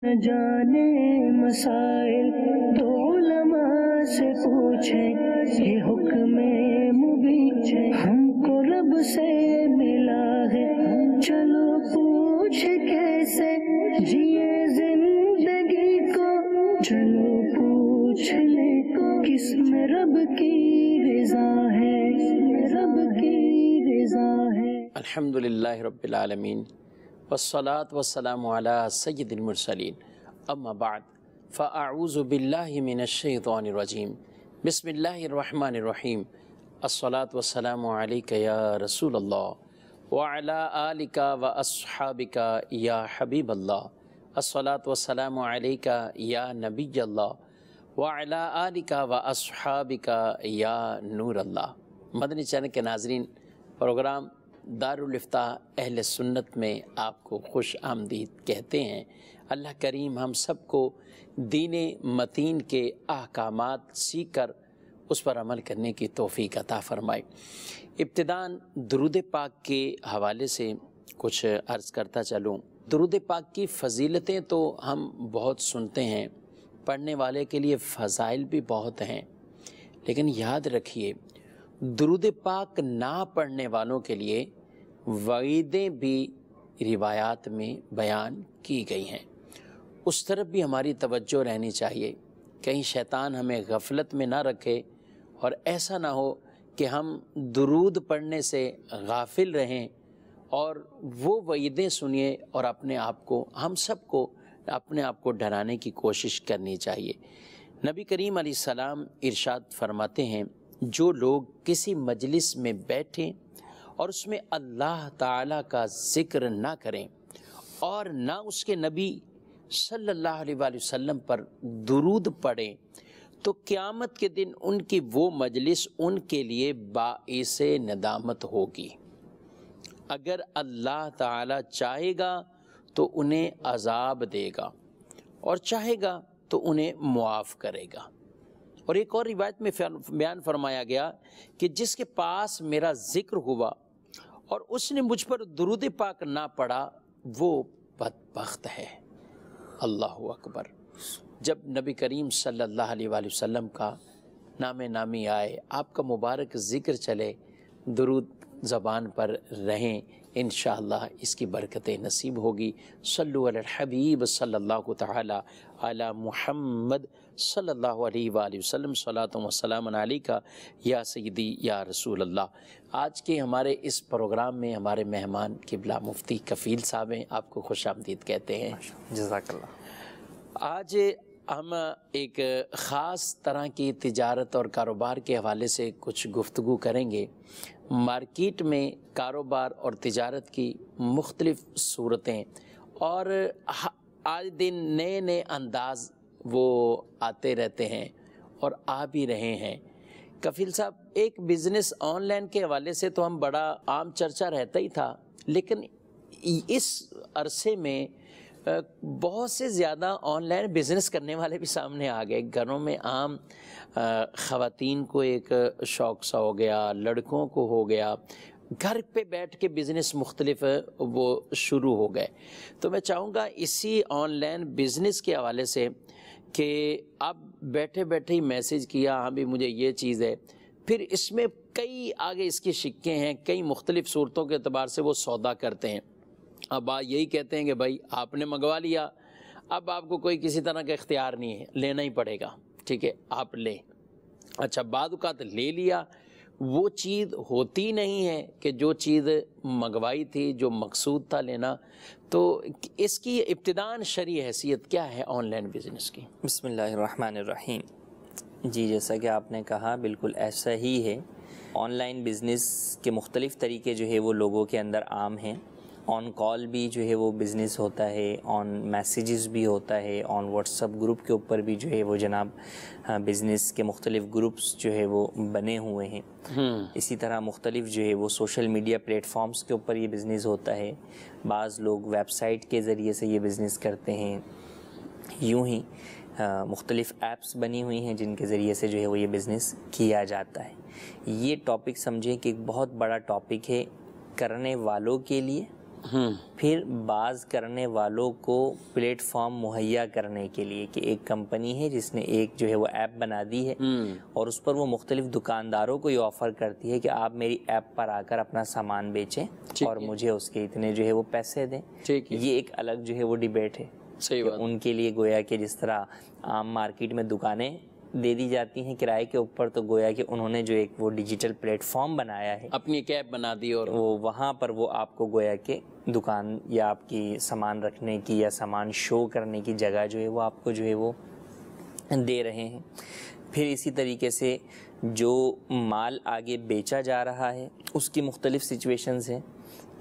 نہ جانے مسائل تو علماء سے پوچھیں، یہ حکم مبین ہم کو رب سے ملا ہے، چلو پوچھ کیسے جیے زندگی کو، چلو پوچھ لے کس میں رب کی رضا ہے، رب کی رضا ہے۔ الحمدللہ رب العالمین والصلاة والسلام علی سید المرسلین، اما بعد فاعوذ باللہ من الشیطان الرجیم، بسم اللہ الرحمن الرحیم، الصلاة والسلام علیک یا رسول اللہ وعلی آلک واصحابک یا حبیب اللہ، الصلاة والسلام علیک یا نبی اللہ وعلی آلک واصحابک یا نور اللہ۔ مدنی چینل کے ناظرین، پروگرام دارالافتاء اہل سنت میں آپ کو خوش آمدید کہتے ہیں۔ اللہ کریم ہم سب کو دین متین کے احکامات سیکھ کر اس پر عمل کرنے کی توفیق عطا فرمائے۔ ابتداً درود پاک کے حوالے سے کچھ عرض کرتا چلوں۔ درود پاک کی فضیلتیں تو ہم بہت سنتے ہیں، پڑھنے والے کے لیے فضائل بھی بہت ہیں، لیکن یاد رکھیے درود پاک نہ پڑھنے والوں کے لیے وعیدیں بھی روایات میں بیان کی گئی ہیں۔ اس طرف بھی ہماری توجہ رہنی چاہیے، کہیں شیطان ہمیں غفلت میں نہ رکھے اور ایسا نہ ہو کہ ہم درود پڑھنے سے غافل رہیں اور وہ وعیدیں سنیے اور ہم سب کو اپنے آپ کو ڈرانے کی کوشش کرنی چاہیے۔ نبی کریم علیہ السلام ارشاد فرماتے ہیں، جو لوگ کسی مجلس میں بیٹھیں اور اس میں اللہ تعالیٰ کا ذکر نہ کریں اور نہ اس کے نبی صلی اللہ علیہ وآلہ وسلم پر درود پڑھیں تو قیامت کے دن ان کی وہ مجلس ان کے لیے باعث ندامت ہوگی۔ اگر اللہ تعالیٰ چاہے گا تو انہیں عذاب دے گا اور چاہے گا تو انہیں معاف کرے گا۔ اور ایک اور روایت میں بیان فرمایا گیا کہ جس کے پاس میرا ذکر ہوا اور اس نے مجھ پر درود پاک نہ پڑھا وہ بدبخت ہے۔ اللہ اکبر۔ جب نبی کریم صلی اللہ علیہ وآلہ وسلم کا نام نامی آئے، آپ کا مبارک ذکر چلے، درود زبان پر رہیں، انشاءاللہ اس کی برکتیں نصیب ہوگی۔ صلو علی الحبیب صلی اللہ تعالی علی محمد صلی اللہ علیہ وآلہ وسلم، صلاۃ و سلام علیک یا سیدی یا رسول اللہ۔ آج کے ہمارے اس پروگرام میں ہمارے مہمان قبلہ مفتی کفیل صاحب ہیں، آپ کو خوش آمدید کہتے ہیں۔ جزاک اللہ۔ آج ہم ایک خاص طرح کی تجارت اور کاروبار کے حوالے سے کچھ گفتگو کریں گے۔ مارکیٹ میں کاروبار اور تجارت کی مختلف صورتیں اور آج دن نئے نئے انداز وہ آتے رہتے ہیں اور آ بھی رہے ہیں۔ کفیل صاحب، ایک بزنس آن لائن کے حوالے سے تو ہم بڑا عام چرچا رہتا ہی تھا، لیکن اس عرصے میں بہت سے زیادہ آن لائن بزنس کرنے والے بھی سامنے آ گئے۔ گھروں میں عام خواتین کو ایک شوق سا ہو گیا، لڑکوں کو ہو گیا، گھر پہ بیٹھ کے بزنس مختلف وہ شروع ہو گئے۔ تو میں چاہوں گا اسی آن لائن بزنس کے حوالے سے کہ آپ بیٹھے بیٹھے ہی میسیج کیا، ہاں بھی مجھے یہ چیز ہے، پھر اس میں کئی آگے اس کی شکیں ہیں، کئی مختلف صورتوں کے اعتبار سے وہ سودا کرتے ہیں۔ اب یہی کہتے ہیں کہ بھائی آپ نے منگوا لیا، اب آپ کو کوئی کسی طرح کا اختیار نہیں ہے، لینا ہی پڑے گا، ٹھیک ہے آپ لیں۔ اچھا، بعد اوقات لے لیا، وہ چیز ہوتی نہیں ہے کہ جو چیز منگوائی تھی، جو مقصود تھا لینا۔ تو اس کی ابتداً شرعی حیثیت کیا ہے آن لائن بزنس کی؟ بسم اللہ الرحمن الرحیم۔ جی، جیسا کہ آپ نے کہا بالکل ایسا ہی ہے۔ آن لائن بزنس کے مختلف طریقے جو ہے وہ لوگوں کے اندر عام ہیں۔ آن کال بھی جو ہے وہ بزنس ہوتا ہے، آن میسیجز بھی ہوتا ہے، آن واٹس ایپ گروپ کے اوپر بھی جو ہے وہ جناب بزنس کے مختلف گروپس جو ہے وہ بنے ہوئے ہیں۔ اسی طرح مختلف جو ہے وہ سوشل میڈیا پلیٹ فارمز کے اوپر یہ بزنس ہوتا ہے۔ بعض لوگ ویب سائٹ کے ذریعے سے یہ بزنس کرتے ہیں۔ یوں ہی مختلف ایپس بنی ہوئی ہیں جن کے ذریعے سے جو ہے وہ یہ بزنس کیا جاتا ہے۔ یہ ٹاپک سمجھیں کہ ایک بہت بڑا ٹاپک ہے کرنے والوں کے لیے پھر بعض کرنے والوں کو پلیٹ فارم مہیا کرنے کے لیے کہ ایک کمپنی ہے جس نے ایک جو ہے وہ ایپ بنا دی ہے اور اس پر وہ مختلف دکانداروں کو یہ آفر کرتی ہے کہ آپ میری ایپ پر آ کر اپنا سامان بیچیں اور مجھے اس کے اتنے جو ہے وہ پیسے دیں. یہ ایک الگ جو ہے وہ ڈیبیٹ ہے. صحیح بات. ان کے لیے گویا کہ جس طرح عام مارکیٹ میں دکانیں دے دی جاتی ہیں کرائے کے اوپر، تو گویا کہ انہوں نے جو ایک وہ ڈیجیٹل پلیٹ فارم بنایا ہے، اپنی ایک ایپ بنا دی، اور وہ وہاں پر وہ آپ کو گویا کہ دکان یا آپ کی سامان رکھنے کی یا سامان شو کرنے کی جگہ جو ہے وہ آپ کو جو ہے وہ دے رہے ہیں. پھر اسی طریقے سے جو مال آگے بیچا جا رہا ہے اس کی مختلف سچویشنز ہیں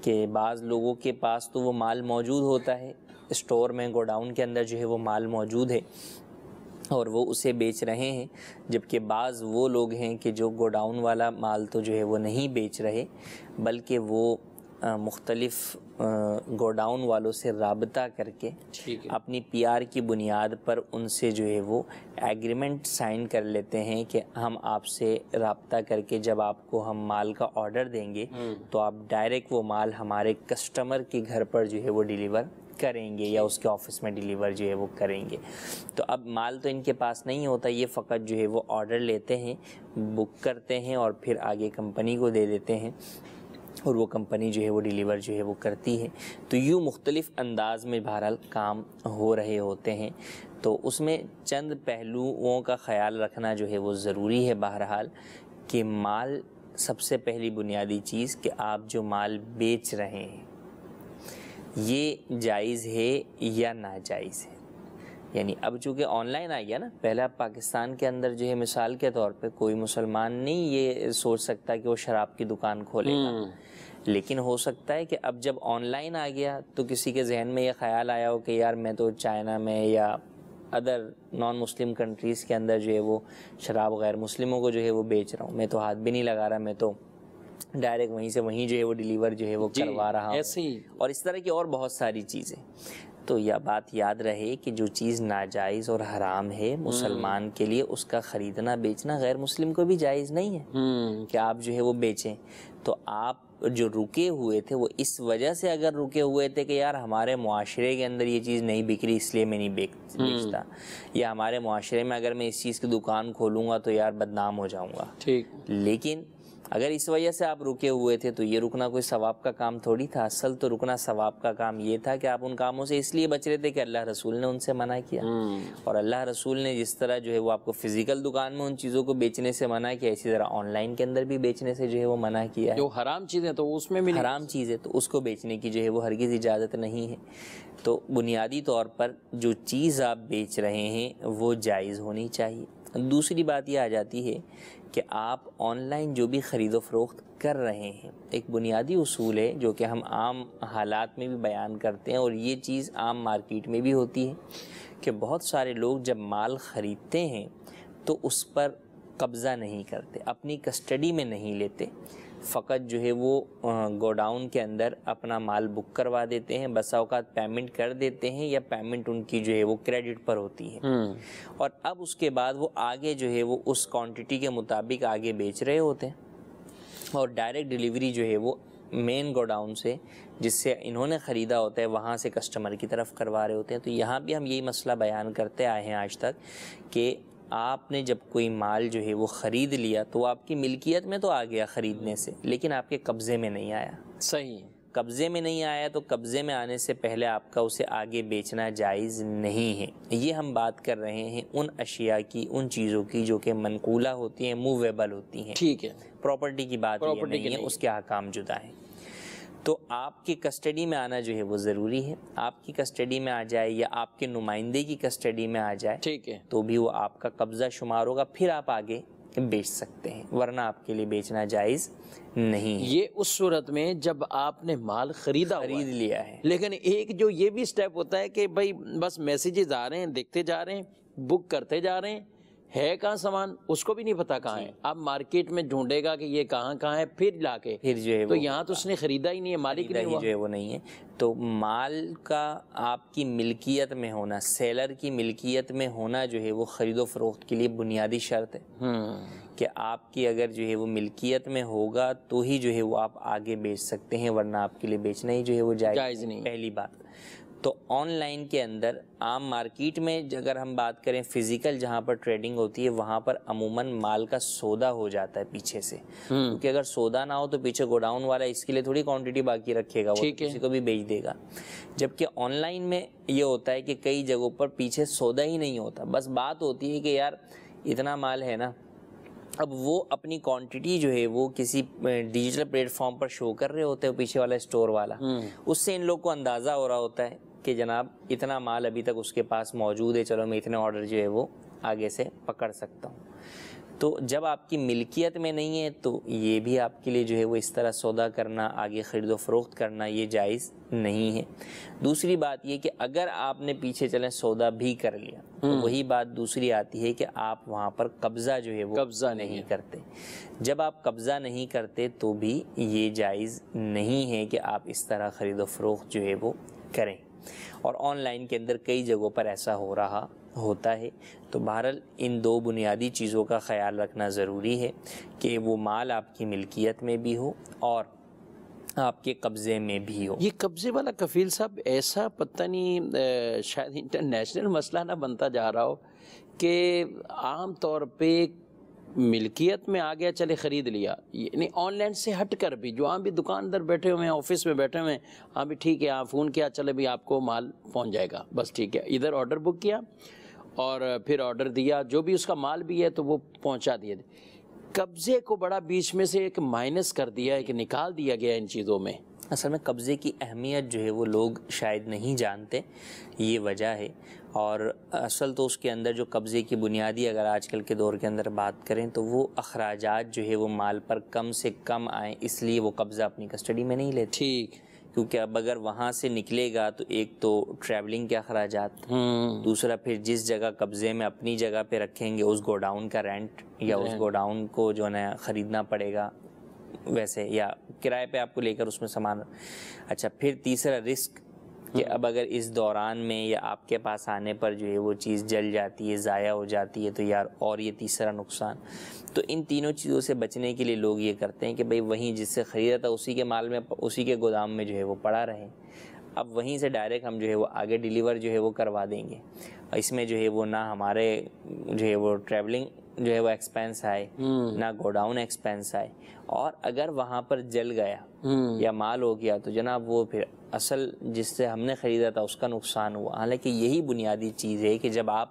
کہ بعض لوگوں کے پاس تو وہ مال موجود ہوتا ہے اسٹور میں، گوڈاؤن کے اندر جو ہے وہ مال موجود ہے اور وہ اسے بیچ رہے ہیں، جبکہ بعض وہ لوگ ہیں کہ جو گوڈاؤن والا مال تو جو ہے وہ نہیں بیچ رہے بلکہ وہ مختلف گوڈاؤن والوں سے رابطہ کر کے اپنی پی آر کی بنیاد پر ان سے جو ہے وہ ایگریمنٹ سائن کر لیتے ہیں کہ ہم آپ سے رابطہ کر کے جب آپ کو ہم مال کا آرڈر دیں گے تو آپ ڈائریکٹ وہ مال ہمارے کسٹمر کے گھر پر جو ہے وہ ڈیلیور کریں گے یا اس کے آفس میں ڈیلیور جو ہے وہ کریں گے. تو اب مال تو ان کے پاس نہیں ہوتا، یہ فقط جو ہے وہ آرڈر لیتے ہیں، بک کرتے ہیں اور پھر آگے کمپنی کو دے دیتے ہیں اور وہ کمپنی جو ہے وہ ڈیلیور جو ہے وہ کرتی ہے. تو یوں مختلف انداز میں بہرحال کام ہو رہے ہوتے ہیں. تو اس میں چند پہلوؤں کا خیال رکھنا جو ہے وہ ضروری ہے بہرحال، کہ مال سب سے پہلی بنیادی چیز کہ آپ جو مال بیچ رہے ہیں یہ جائز ہے یا ناجائز ہے. یعنی اب چونکہ آن لائن آ گیا نا، پہلے اب پاکستان کے اندر جو ہے مثال کے طور پہ کوئی مسلمان نہیں یہ سوچ سکتا کہ وہ شراب کی دکان کھولے گا، لیکن ہو سکتا ہے کہ اب جب آن لائن آ گیا تو کسی کے ذہن میں یہ خیال آیا ہو کہ یار میں تو چائنا میں یا ادر نان مسلم کنٹریز کے اندر جو ہے وہ شراب غیر مسلموں کو جو ہے وہ بیچ رہا ہوں، میں تو ہاتھ بھی نہیں لگا رہا، میں تو ڈائریکٹ وہیں سے وہیں جو ہے وہ ڈیلیور جو ہے وہ کروا رہا ہوں، ایسے ہی اور اس طرح کی اور بہت ساری چیزیں. تو یہ بات یاد رہے کہ جو چیز ناجائز اور حرام ہے مسلمان کے لیے اس کا خریدنا بیچنا غیر مسلم کو بھی جائز نہیں ہے کہ آپ جو ہے وہ بیچیں. تو آپ جو رکے ہوئے تھے وہ اس وجہ سے اگر رکے ہوئے تھے کہ یار ہمارے معاشرے کے اندر یہ چیز نہیں بک رہی اس لیے میں نہیں بیچتا، یا ہمارے معاشرے میں اگر میں اس چیز کی دکان کھولوں گا تو یار بدنام ہو جاؤں گا، ٹھیک. لیکن اگر اس وجہ سے آپ رکے ہوئے تھے تو یہ رکنا کوئی ثواب کا کام تھوڑی تھا. اصل تو رکنا ثواب کا کام یہ تھا کہ آپ ان کاموں سے اس لیے بچ رہے تھے کہ اللہ رسول نے ان سے منع کیا، اور اللہ رسول نے جس طرح جو ہے وہ آپ کو فزیکل دکان میں ان چیزوں کو بیچنے سے منع کیا، اسی طرح آن لائن کے اندر بھی بیچنے سے جو ہے وہ منع کیا ہے. جو حرام چیزیں تو اس میں بھی حرام چیز ہے تو اس کو بیچنے کی جو ہے وہ ہرگز اجازت نہیں ہے. تو بنیادی طور پر جو چیز آپ بیچ رہے ہیں وہ جائز ہونی چاہیے. دوسری بات یہ آ جاتی ہے کہ آپ آن لائن جو بھی خرید و فروخت کر رہے ہیں، ایک بنیادی اصول ہے جو کہ ہم عام حالات میں بھی بیان کرتے ہیں اور یہ چیز عام مارکیٹ میں بھی ہوتی ہے کہ بہت سارے لوگ جب مال خریدتے ہیں تو اس پر قبضہ نہیں کرتے، اپنی کسٹڈی میں نہیں لیتے، فقط جو ہے وہ گوڈاؤن کے اندر اپنا مال بک کروا دیتے ہیں، بسا اوقات پیمنٹ کر دیتے ہیں یا پیمنٹ ان کی جو ہے وہ کریڈٹ پر ہوتی ہے، اور اب اس کے بعد وہ آگے جو ہے وہ اس کوانٹٹی کے مطابق آگے بیچ رہے ہوتے ہیں اور ڈائریکٹ ڈیلیوری جو ہے وہ مین گوڈاؤن سے جس سے انہوں نے خریدا ہوتا ہے وہاں سے کسٹمر کی طرف کروا رہے ہوتے ہیں. تو یہاں بھی ہم یہی مسئلہ بیان کرتے آئے ہیں آج تک کہ آپ نے جب کوئی مال جو ہے وہ خرید لیا تو وہ آپ کی ملکیت میں تو آ گیا خریدنے سے، لیکن آپ کے قبضے میں نہیں آیا. صحیح. قبضے میں نہیں آیا تو قبضے میں آنے سے پہلے آپ کا اسے آگے بیچنا جائز نہیں ہے. یہ ہم بات کر رہے ہیں ان اشیاء کی، ان چیزوں کی جو کہ منقولہ ہوتی ہیں، موویبل ہوتی ہیں. ٹھیک ہے. پراپرٹی کی بات یہ نہیں ہے، اس کے احکام جدا ہیں. تو آپ کی کسٹڈی میں آنا جو ہے وہ ضروری ہے. آپ کی کسٹڈی میں آ جائے یا آپ کے نمائندے کی کسٹڈی میں آ جائے ٹھیک ہے تو بھی وہ آپ کا قبضہ شمار ہوگا، پھر آپ آگے بیچ سکتے ہیں، ورنہ آپ کے لیے بیچنا جائز نہیں ہے. یہ اس صورت میں جب آپ نے مال خرید لیا ہے. لیکن ایک جو یہ بھی سٹیپ ہوتا ہے کہ بھائی بس میسیجز آ رہے ہیں، دیکھتے جا رہے ہیں، بک کرتے جا رہے ہے کہاں سامان اس کو بھی نہیں پتا کہاں ہے. اب مارکیٹ میں ڈھونڈے گا کہ یہ کہاں ہے، پھر لا کے پھر جو ہے تو یہاں تو اس نے خریدا ہی نہیں ہے، مالک نہیں ہوا جو ہے وہ نہیں ہے. تو مال کا آپ کی ملکیت میں ہونا، سیلر کی ملکیت میں ہونا جو ہے وہ خرید و فروخت کے لیے بنیادی شرط ہے کہ آپ کی اگر جو ہے وہ ملکیت میں ہوگا تو ہی جو ہے وہ آپ آگے بیچ سکتے ہیں، ورنہ آپ کے لیے بیچنا ہی جو ہے وہ جائز نہیں. پہلی بات. تو آن لائن کے اندر عام مارکیٹ میں اگر ہم بات کریں فزیکل جہاں پر ٹریڈنگ ہوتی ہے وہاں پر عموماً مال کا سودا ہو جاتا ہے پیچھے سے، کیونکہ اگر سودا نہ ہو تو پیچھے گوڈاؤن والا اس کے لیے تھوڑی کوانٹٹی باقی رکھے گا، وہ کسی کو بھی بیچ دے گا. جبکہ آن لائن میں یہ ہوتا ہے کہ کئی جگہوں پر پیچھے سودا ہی نہیں ہوتا، بس بات ہوتی ہے کہ یار اتنا مال ہے نا، اب وہ اپنی کوانٹٹی جو ہے وہ کسی ڈیجیٹل پلیٹ فارم پر شو کر رہے ہوتے ہیں پیچھے والا اسٹور والا، اس سے ان لوگ کو اندازہ ہو رہا ہوتا ہے کہ جناب اتنا مال ابھی تک اس کے پاس موجود ہے، چلو میں اتنے آرڈر جو ہے وہ آگے سے پکڑ سکتا ہوں. تو جب آپ کی ملکیت میں نہیں ہے تو یہ بھی آپ کے لیے جو ہے وہ اس طرح سودا کرنا، آگے خرید و فروخت کرنا یہ جائز نہیں ہے. دوسری بات یہ کہ اگر آپ نے پیچھے چلیں سودا بھی کر لیا تو وہی بات دوسری آتی ہے کہ آپ وہاں پر قبضہ جو ہے وہ قبضہ نہیں کرتے. جب آپ قبضہ نہیں کرتے تو بھی یہ جائز نہیں ہے کہ آپ اس طرح خرید و فروخت جو ہے وہ کریں. اور آن لائن کے اندر کئی جگہوں پر ایسا ہو رہا ہوتا ہے. تو بہرحال ان دو بنیادی چیزوں کا خیال رکھنا ضروری ہے کہ وہ مال آپ کی ملکیت میں بھی ہو اور آپ کے قبضے میں بھی ہو. یہ قبضے والا کفیل صاحب ایسا پتہ نہیں شاید انٹرنیشنل مسئلہ نہ بنتا جا رہا ہو کہ عام طور پہ ملکیت میں آ گیا چلے خرید لیا، یعنی آن لائن سے ہٹ کر بھی جو بھی دکاندار بیٹھے ہوئے ہیں آفس میں بیٹھے ہوئے ہیں، ہاں بھی ٹھیک ہے آپ فون کیا چلے بھی آپ کو مال پہنچ جائے گا، بس ٹھیک ہے ادھر آرڈر بک کیا اور پھر آرڈر دیا، جو بھی اس کا مال بھی ہے تو وہ پہنچا دیا. قبضے کو بڑا بیچ میں سے ایک مائنس کر دیا ہے کہ نکال دیا گیا ان چیزوں میں. اصل میں قبضے کی اہمیت جو ہے وہ لوگ شاید نہیں جانتے، یہ وجہ ہے. اور اصل تو اس کے اندر جو قبضے کی بنیادی اگر آج کل کے دور کے اندر بات کریں تو وہ اخراجات جو ہے وہ مال پر کم سے کم آئیں، اس لیے وہ قبضہ اپنی کسٹڈی میں نہیں لیتے. ٹھیک. کیونکہ اب اگر وہاں سے نکلے گا تو ایک تو ٹریولنگ کے اخراجات، دوسرا پھر جس جگہ قبضے میں اپنی جگہ پہ رکھیں گے اس گوڈاؤن کا رینٹ یا اس گوڈاؤن کو جو ہے خریدنا پڑے گا ویسے، یا کرائے پہ آپ کو لے کر اس میں سامان. اچھا پھر تیسرا رسک کہ اب اگر اس دوران میں یا آپ کے پاس آنے پر جو ہے وہ چیز جل جاتی ہے، ضائع ہو جاتی ہے تو یار اور یہ تیسرا نقصان. تو ان تینوں چیزوں سے بچنے کے لیے لوگ یہ کرتے ہیں کہ بھئی وہیں جس سے خریدا تھا اسی کے مال میں اسی کے گودام میں جو ہے وہ پڑا رہے، اب وہیں سے ڈائریکٹ ہم جو ہے وہ آگے ڈیلیور جو ہے وہ کروا دیں گے. اس میں جو ہے وہ نہ ہمارے جو ہے وہ ٹریولنگ جو ہے وہ ایکسپینس آئے، نہ گوڈاؤن ایکسپینس آئے. اور اگر وہاں پر جل گیا یا مال ہو گیا تو جناب وہ پھر اصل جس سے ہم نے خریدا تھا اس کا نقصان ہوا. حالانکہ یہی بنیادی چیز ہے کہ جب آپ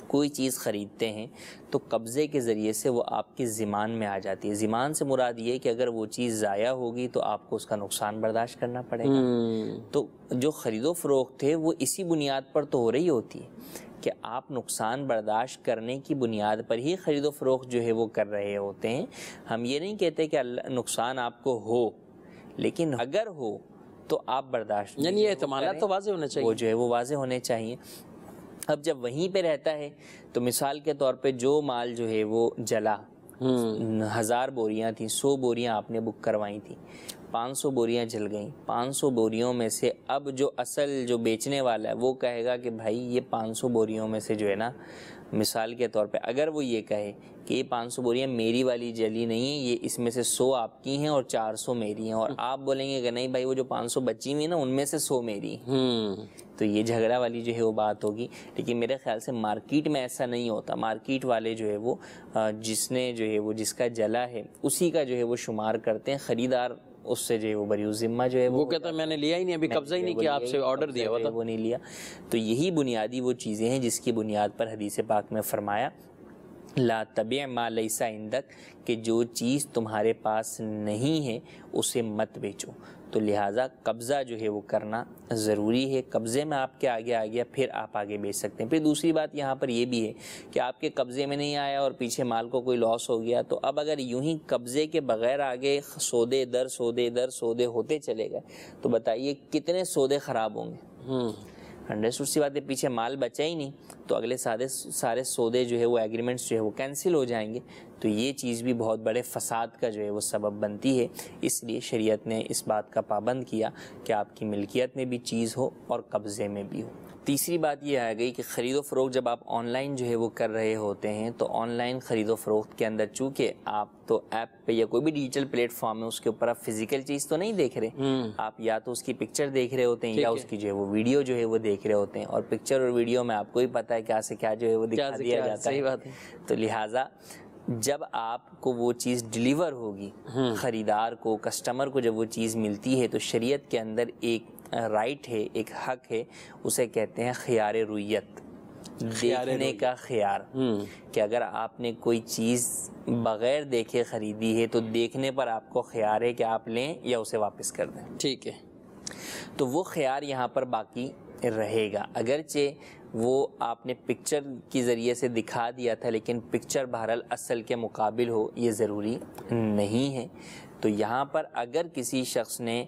کوئی چیز خریدتے ہیں تو قبضے کے ذریعے سے وہ آپ کی ذمہ میں آ جاتی ہے. ذمہ سے مراد یہ ہے کہ اگر وہ چیز ضائع ہوگی تو آپ کو اس کا نقصان برداشت کرنا پڑے گا. تو جو خرید و فروخت ہے وہ اسی بنیاد پر تو ہو رہی ہوتی ہے کہ آپ نقصان برداشت کرنے کی بنیاد پر ہی خرید و فروخت جو ہے وہ کر رہے ہوتے ہیں. ہم یہ نہیں کہتے کہ نقصان آپ کو ہو، لیکن اگر ہو تو آپ برداشت، یعنی یہ احتمالات تو واضح ہونے چاہیے، وہ جو ہے وہ واضح ہونے چاہیے. اب جب وہیں پہ رہتا ہے تو مثال کے طور پہ جو مال جو ہے وہ جلا، 1000 بوریاں تھیں، 100 بوریاں آپ نے بک کروائی تھیں، 500 بوریاں جل گئیں. 500 بوریوں میں سے اب جو اصل جو بیچنے والا ہے وہ کہے گا کہ بھائی یہ 500 بوریوں میں سے جو ہے نا، مثال کے طور پہ اگر وہ یہ کہے کہ یہ 500 بوریاں میری والی جلی نہیں ہیں، یہ اس میں سے 100 آپ کی ہیں اور 400 میری ہیں، اور آپ بولیں گے کہ نہیں بھائی وہ جو 500 بچی ہوئی نا ان میں سے 100 میری ہیں، تو یہ جھگڑا والی جو ہے وہ بات ہوگی. لیکن میرے خیال سے مارکیٹ میں ایسا نہیں ہوتا. مارکیٹ والے جو ہے وہ جس نے جو ہے وہ جس کا جلا ہے اسی کا جو ہے وہ شمار کرتے ہیں. خریدار اس سے جو ہے وہ بری ذمہ جو ہے وہ کہتا ہے میں نے لیا ہی نہیں، ابھی قبضہ ہی نہیں کیا، آپ سے آرڈر دیا ہوا تھا وہ نہیں لیا. تو یہی بنیادی وہ چیزیں ہیں جس کی بنیاد پر حدیث پاک میں فرمایا لا تبع ما لیس عندک، کہ جو چیز تمہارے پاس نہیں ہے اسے مت بیچو. تو لہٰذا قبضہ جو ہے وہ کرنا ضروری ہے. قبضے میں آپ کے آگے آ گیا پھر آپ آگے بیچ سکتے ہیں. پھر دوسری بات یہاں پر یہ بھی ہے کہ آپ کے قبضے میں نہیں آیا اور پیچھے مال کو کوئی لاس ہو گیا، تو اب اگر یوں ہی قبضے کے بغیر آگے سودے در سودے در سودے ہوتے چلے گئے تو بتائیے کتنے سودے خراب ہوں گے. انڈرسٹوڈ سی بات ہے، پیچھے مال بچا ہی نہیں تو اگلے سارے سودے جو ہے وہ ایگریمنٹس جو ہے وہ کینسل ہو جائیں گے. تو یہ چیز بھی بہت بڑے فساد کا جو ہے وہ سبب بنتی ہے. اس لیے شریعت نے اس بات کا پابند کیا کہ آپ کی ملکیت میں بھی چیز ہو اور قبضے میں بھی ہو. تیسری بات یہ آ گئی کہ خرید و فروخت جب آپ آن لائن جو ہے وہ کر رہے ہوتے ہیں تو آن لائن خرید و فروخت کے اندر چونکہ آپ تو ایپ پہ یا کوئی بھی ڈیجیٹل پلیٹ فارم ہے اس کے اوپر آپ فزیکل چیز تو نہیں دیکھ رہے، آپ یا تو اس کی پکچر دیکھ رہے ہوتے ہیں یا اس کی جو ہے وہ ویڈیو جو ہے وہ دیکھ رہے ہوتے ہیں، اور پکچر اور ویڈیو میں آپ کو ہی پتہ ہے کیا سے کیا جو ہے وہ دکھا دیا جاتا ہے. تو لہٰذا جب آپ کو وہ چیز ڈیلیور ہوگی، خریدار کو، کسٹمر کو جب وہ چیز ملتی ہے تو شریعت کے اندر ایک رائٹ ہے، ایک حق ہے، اسے کہتے ہیں خیار رویت، دیکھنے کا خیار. کہ اگر آپ نے کوئی چیز بغیر دیکھے خریدی ہے تو دیکھنے پر آپ کو خیار ہے کہ آپ لیں یا اسے واپس کر دیں. ٹھیک ہے. تو وہ خیار یہاں پر باقی رہے گا، اگرچہ وہ آپ نے پکچر کی ذریعے سے دکھا دیا تھا لیکن پکچر بہرحال اصل کے مقابل ہو یہ ضروری نہیں ہے. تو یہاں پر اگر کسی شخص نے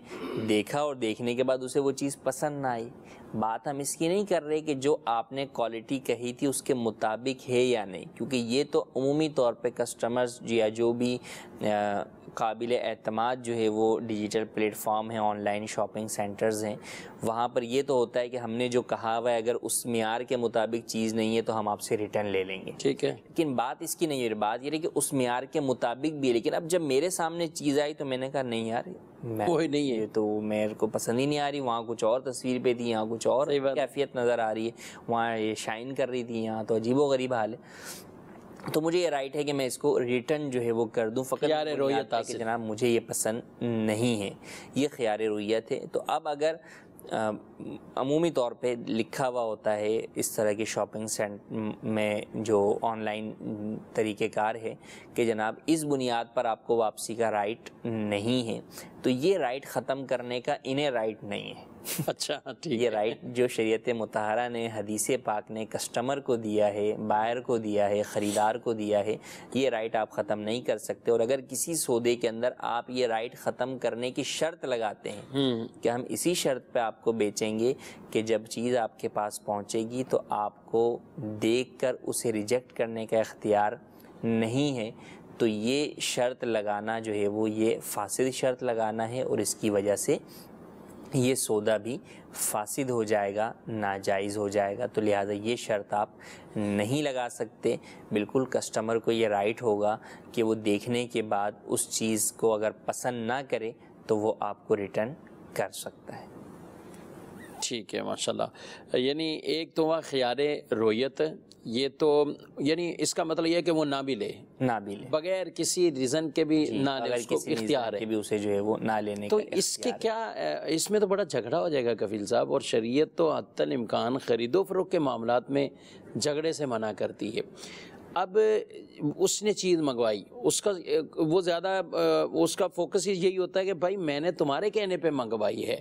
دیکھا اور دیکھنے کے بعد اسے وہ چیز پسند نہ آئی، بات ہم اس کی نہیں کر رہے کہ جو آپ نے کوالٹی کہی تھی اس کے مطابق ہے یا نہیں، کیونکہ یہ تو عمومی طور پہ کسٹمرز یا جو بھی قابل اعتماد جو ہے وہ ڈیجیٹل پلیٹ فارم ہیں، آن لائن شاپنگ سینٹرز ہیں، وہاں پر یہ تو ہوتا ہے کہ ہم نے جو کہا ہوا ہے اگر اس معیار کے مطابق چیز نہیں ہے تو ہم آپ سے ریٹرن لے لیں گے. ٹھیک ہے. لیکن بات اس کی نہیں ہے، بات یہ ہے کہ اس معیار کے مطابق بھی ہے. لیکن اب جب میرے سامنے چیز آئی تو میں نے کہا نہیں یار وہی نہیں ہے، یہ تو میرے کو پسند ہی نہیں آ رہی، وہاں کچھ اور تصویر پہ تھی، یہاں کچھ اور کیفیت نظر آ رہی ہے، وہاں یہ شائن کر رہی تھی، یہاں تو عجیب و غریب حال ہے. تو مجھے یہ رائٹ ہے کہ میں اس کو ریٹرن جو ہے وہ کر دوں، فقط خیار رویت ہے کہ جناب مجھے یہ پسند نہیں ہے، یہ خیار رویت ہے. تو اب اگر عمومی طور پہ لکھا ہوا ہوتا ہے اس طرح کی شاپنگ سینٹر میں جو آن لائن طریقہ کار ہے کہ جناب اس بنیاد پر آپ کو واپسی کا رائٹ نہیں ہے، تو یہ رائٹ ختم کرنے کا انہیں رائٹ نہیں ہے. اچھا ٹھیک. یہ رائٹ جو شریعت مطہرہ نے، حدیث پاک نے کسٹمر کو دیا ہے، بائر کو دیا ہے، خریدار کو دیا ہے، یہ رائٹ آپ ختم نہیں کر سکتے. اور اگر کسی سودے کے اندر آپ یہ رائٹ ختم کرنے کی شرط لگاتے ہیں کہ ہم اسی شرط پہ آپ کو بیچیں گے کہ جب چیز آپ کے پاس پہنچے گی تو آپ کو دیکھ کر اسے ریجیکٹ کرنے کا اختیار نہیں ہے، تو یہ شرط لگانا جو ہے وہ یہ فاسد شرط لگانا ہے، اور اس کی وجہ سے یہ سودا بھی فاسد ہو جائے گا، ناجائز ہو جائے گا. تو لہٰذا یہ شرط آپ نہیں لگا سکتے. بالکل کسٹمر کو یہ رائٹ ہوگا کہ وہ دیکھنے کے بعد اس چیز کو اگر پسند نہ کرے تو وہ آپ کو ریٹرن کر سکتا ہے. ٹھیک ہے ماشاءاللہ. یعنی ایک تو وہاں خیار رویت، یہ تو یعنی اس کا مطلب یہ ہے کہ وہ نہ بھی لے بغیر کسی ریزن کے بھی نہ لے، اس کو اختیار ہے بھی اسے جو ہے وہ نہ لینے. تو اس کے کیا اس میں تو بڑا جھگڑا ہو جائے گا کفیل صاحب، اور شریعت تو حتی الامکان خرید و فروخت کے معاملات میں جھگڑے سے منع کرتی ہے. اب اس نے چیز منگوائی، اس کا وہ زیادہ اس کا فوکس یہی ہوتا ہے کہ بھائی میں نے تمہارے کہنے پہ منگوائی ہے.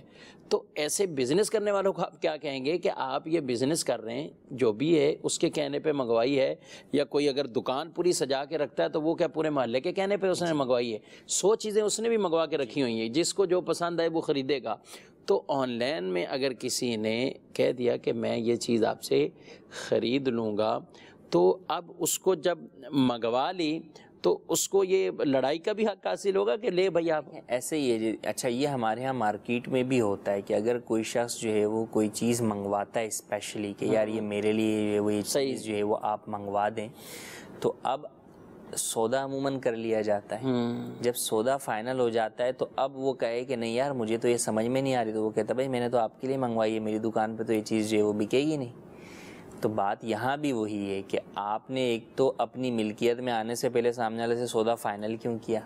تو ایسے بزنس کرنے والوں کو آپ کیا کہیں گے کہ آپ یہ بزنس کر رہے ہیں، جو بھی ہے اس کے کہنے پہ منگوائی ہے، یا کوئی اگر دکان پوری سجا کے رکھتا ہے تو وہ کیا پورے محلے کے کہنے پہ اس نے منگوائی ہے؟ 100 چیزیں اس نے بھی منگوا کے رکھی ہوئی ہیں، جس کو جو پسند آئے وہ خریدے گا. تو آن لائن میں اگر کسی نے کہہ دیا کہ میں یہ چیز آپ سے خرید لوں گا، تو اب اس کو جب منگوا لی تو اس کو یہ لڑائی کا بھی حق حاصل ہوگا کہ لے بھائی آپ. ایسے ہی ہے. اچھا یہ ہمارے ہاں مارکیٹ میں بھی ہوتا ہے کہ اگر کوئی شخص جو ہے وہ کوئی چیز منگواتا ہے اسپیشلی کہ یار یہ میرے لیے وہ یہ چیز جو ہے وہ آپ منگوا دیں، تو اب سودا عموماً کر لیا جاتا ہے. جب سودا فائنل ہو جاتا ہے تو اب وہ کہے کہ نہیں یار مجھے تو یہ سمجھ میں نہیں آ رہی، تو وہ کہتا ہے بھائی میں نے تو آپ کے لیے منگوائی ہے، میری دکان پہ تو یہ چیز جو ہے وہ بکے گی نہیں. تو بات یہاں بھی وہی ہے کہ آپ نے ایک تو اپنی ملکیت میں آنے سے پہلے سامنے والے سے سودا فائنل کیوں کیا؟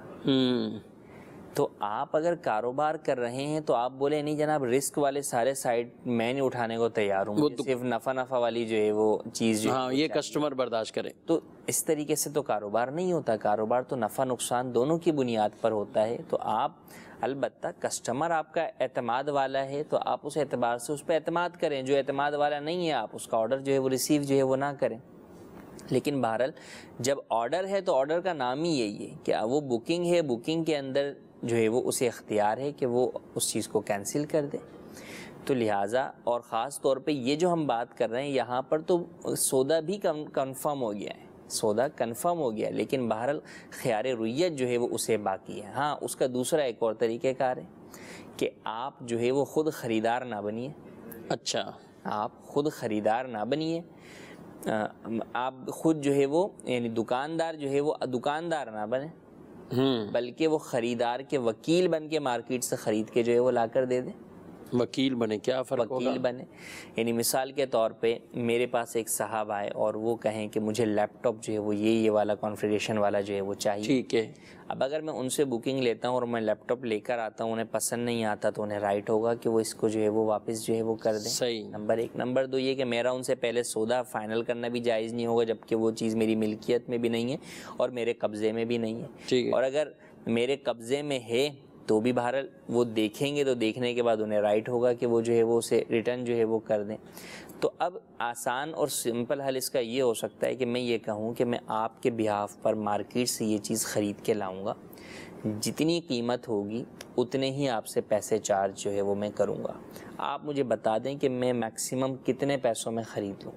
تو آپ اگر کاروبار کر رہے ہیں تو آپ بولے نہیں جناب رسک والے سارے سائڈ میں نہیں اٹھانے کو تیار ہوں، صرف نفع والی جو ہے وہ چیز جو یہ کسٹمر برداشت کرے. تو اس طریقے سے تو کاروبار نہیں ہوتا. کاروبار تو نفع نقصان دونوں کی بنیاد پر ہوتا ہے. تو آپ البتہ کسٹمر آپ کا اعتماد والا ہے تو آپ اس اعتبار سے اس پہ اعتماد کریں، جو اعتماد والا نہیں ہے آپ اس کا آرڈر جو ہے وہ ریسیو جو ہے وہ نہ کریں. لیکن بہرحال جب آرڈر ہے تو آرڈر کا نام ہی یہی ہے کہ وہ بکنگ ہے، بکنگ کے اندر جو ہے وہ اسے اختیار ہے کہ وہ اس چیز کو کینسل کر دے. تو لہٰذا اور خاص طور پہ یہ جو ہم بات کر رہے ہیں یہاں پر تو سودا بھی کنفرم ہو گیا ہے، سودا کنفرم ہو گیا، لیکن بہرحال خیار رویت جو ہے وہ اسے باقی ہے۔ ہاں اس کا دوسرا ایک اور طریقہ کار ہے کہ آپ جو ہے وہ خود خریدار نہ بنیے۔ اچھا، آپ خود خریدار نہ بنیے، آپ خود جو ہے وہ یعنی دکاندار جو ہے وہ دکاندار نہ بنے، بلکہ وہ خریدار کے وکیل بن کے مارکیٹ سے خرید کے جو ہے وہ لا کر دے دیں۔ وکیل بنے، کیا فرق ہوگا؟ وکیل بنے یعنی مثال کے طور پہ میرے پاس ایک صاحب آئے اور وہ کہیں کہ مجھے لیپ ٹاپ جو ہے وہ یہ والا کانفیگریشن والا جو ہے وہ چاہیے، ٹھیک ہے۔ اب اگر میں ان سے بکنگ لیتا ہوں اور میں لیپ ٹاپ لے کر آتا ہوں، انہیں پسند نہیں آتا تو انہیں رائٹ ہوگا کہ وہ اس کو جو ہے وہ واپس جو ہے وہ کر دیں۔ صحیح۔ نمبر ایک۔ نمبر دو یہ کہ میرا ان سے پہلے سودا فائنل کرنا بھی جائز نہیں ہوگا جبکہ وہ چیز میری ملکیت میں بھی نہیں ہے اور میرے قبضے میں بھی نہیں ہے، ٹھیک ہے۔ اور اگر میرے قبضے میں ہے تو بھی بہرحال وہ دیکھیں گے تو دیکھنے کے بعد انہیں رائٹ ہوگا کہ وہ جو ہے وہ اسے ریٹرن جو ہے وہ کر دیں۔ تو اب آسان اور سمپل حل اس کا یہ ہو سکتا ہے کہ میں یہ کہوں کہ میں آپ کے بہاف پر مارکیٹ سے یہ چیز خرید کے لاؤں گا، جتنی قیمت ہوگی اتنے ہی آپ سے پیسے چارج جو ہے وہ میں کروں گا، آپ مجھے بتا دیں کہ میں میکسیمم کتنے پیسوں میں خرید لوں۔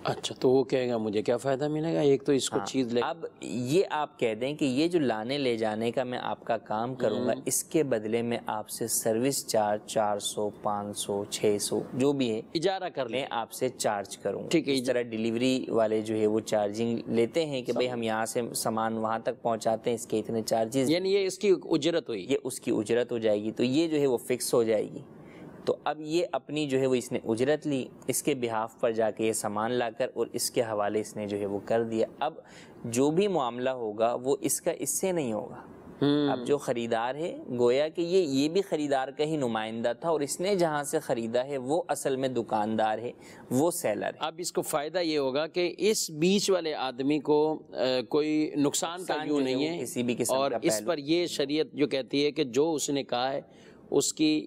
اچھا، تو وہ کہے گا مجھے کیا فائدہ ملے گا؟ ایک تو اس کو چیز لے، اب یہ آپ کہہ دیں کہ یہ جو لانے لے جانے کا میں آپ کا کام کروں گا، اس کے بدلے میں آپ سے سروس چارج 400 500 600 جو بھی ہے اجارہ کر لیں، میں آپ سے چارج کروں گا۔ ٹھیک ہے۔ اس طرح ڈیلیوری والے جو ہے وہ چارجنگ لیتے ہیں کہ بھئی ہم یہاں سے سامان وہاں تک پہنچاتے ہیں، اس کے اتنے چارجز، یعنی یہ اس کی اجرت ہوئی، یہ اس کی اجرت ہو جائے گی، تو یہ جو ہے وہ فکس ہو جائے گی۔ تو اب یہ اپنی جو ہے وہ اس نے اجرت لی، اس کے بہاف پر جا کے یہ سامان لا کر اور اس کے حوالے اس نے جو ہے وہ کر دیا۔ اب جو بھی معاملہ ہوگا وہ اس کا اس سے نہیں ہوگا۔ اب جو خریدار ہے گویا کہ یہ بھی خریدار کا ہی نمائندہ تھا اور اس نے جہاں سے خریدا ہے وہ اصل میں دکاندار ہے، وہ سیلر ہے۔ اب اس کو فائدہ یہ ہوگا کہ اس بیچ والے آدمی کو کوئی نقصان کا یوں نہیں ہے کسی بھی قسم اور کا اس پر یہ شریعت جو کہتی ہے کہ جو اس نے کہا ہے اس کی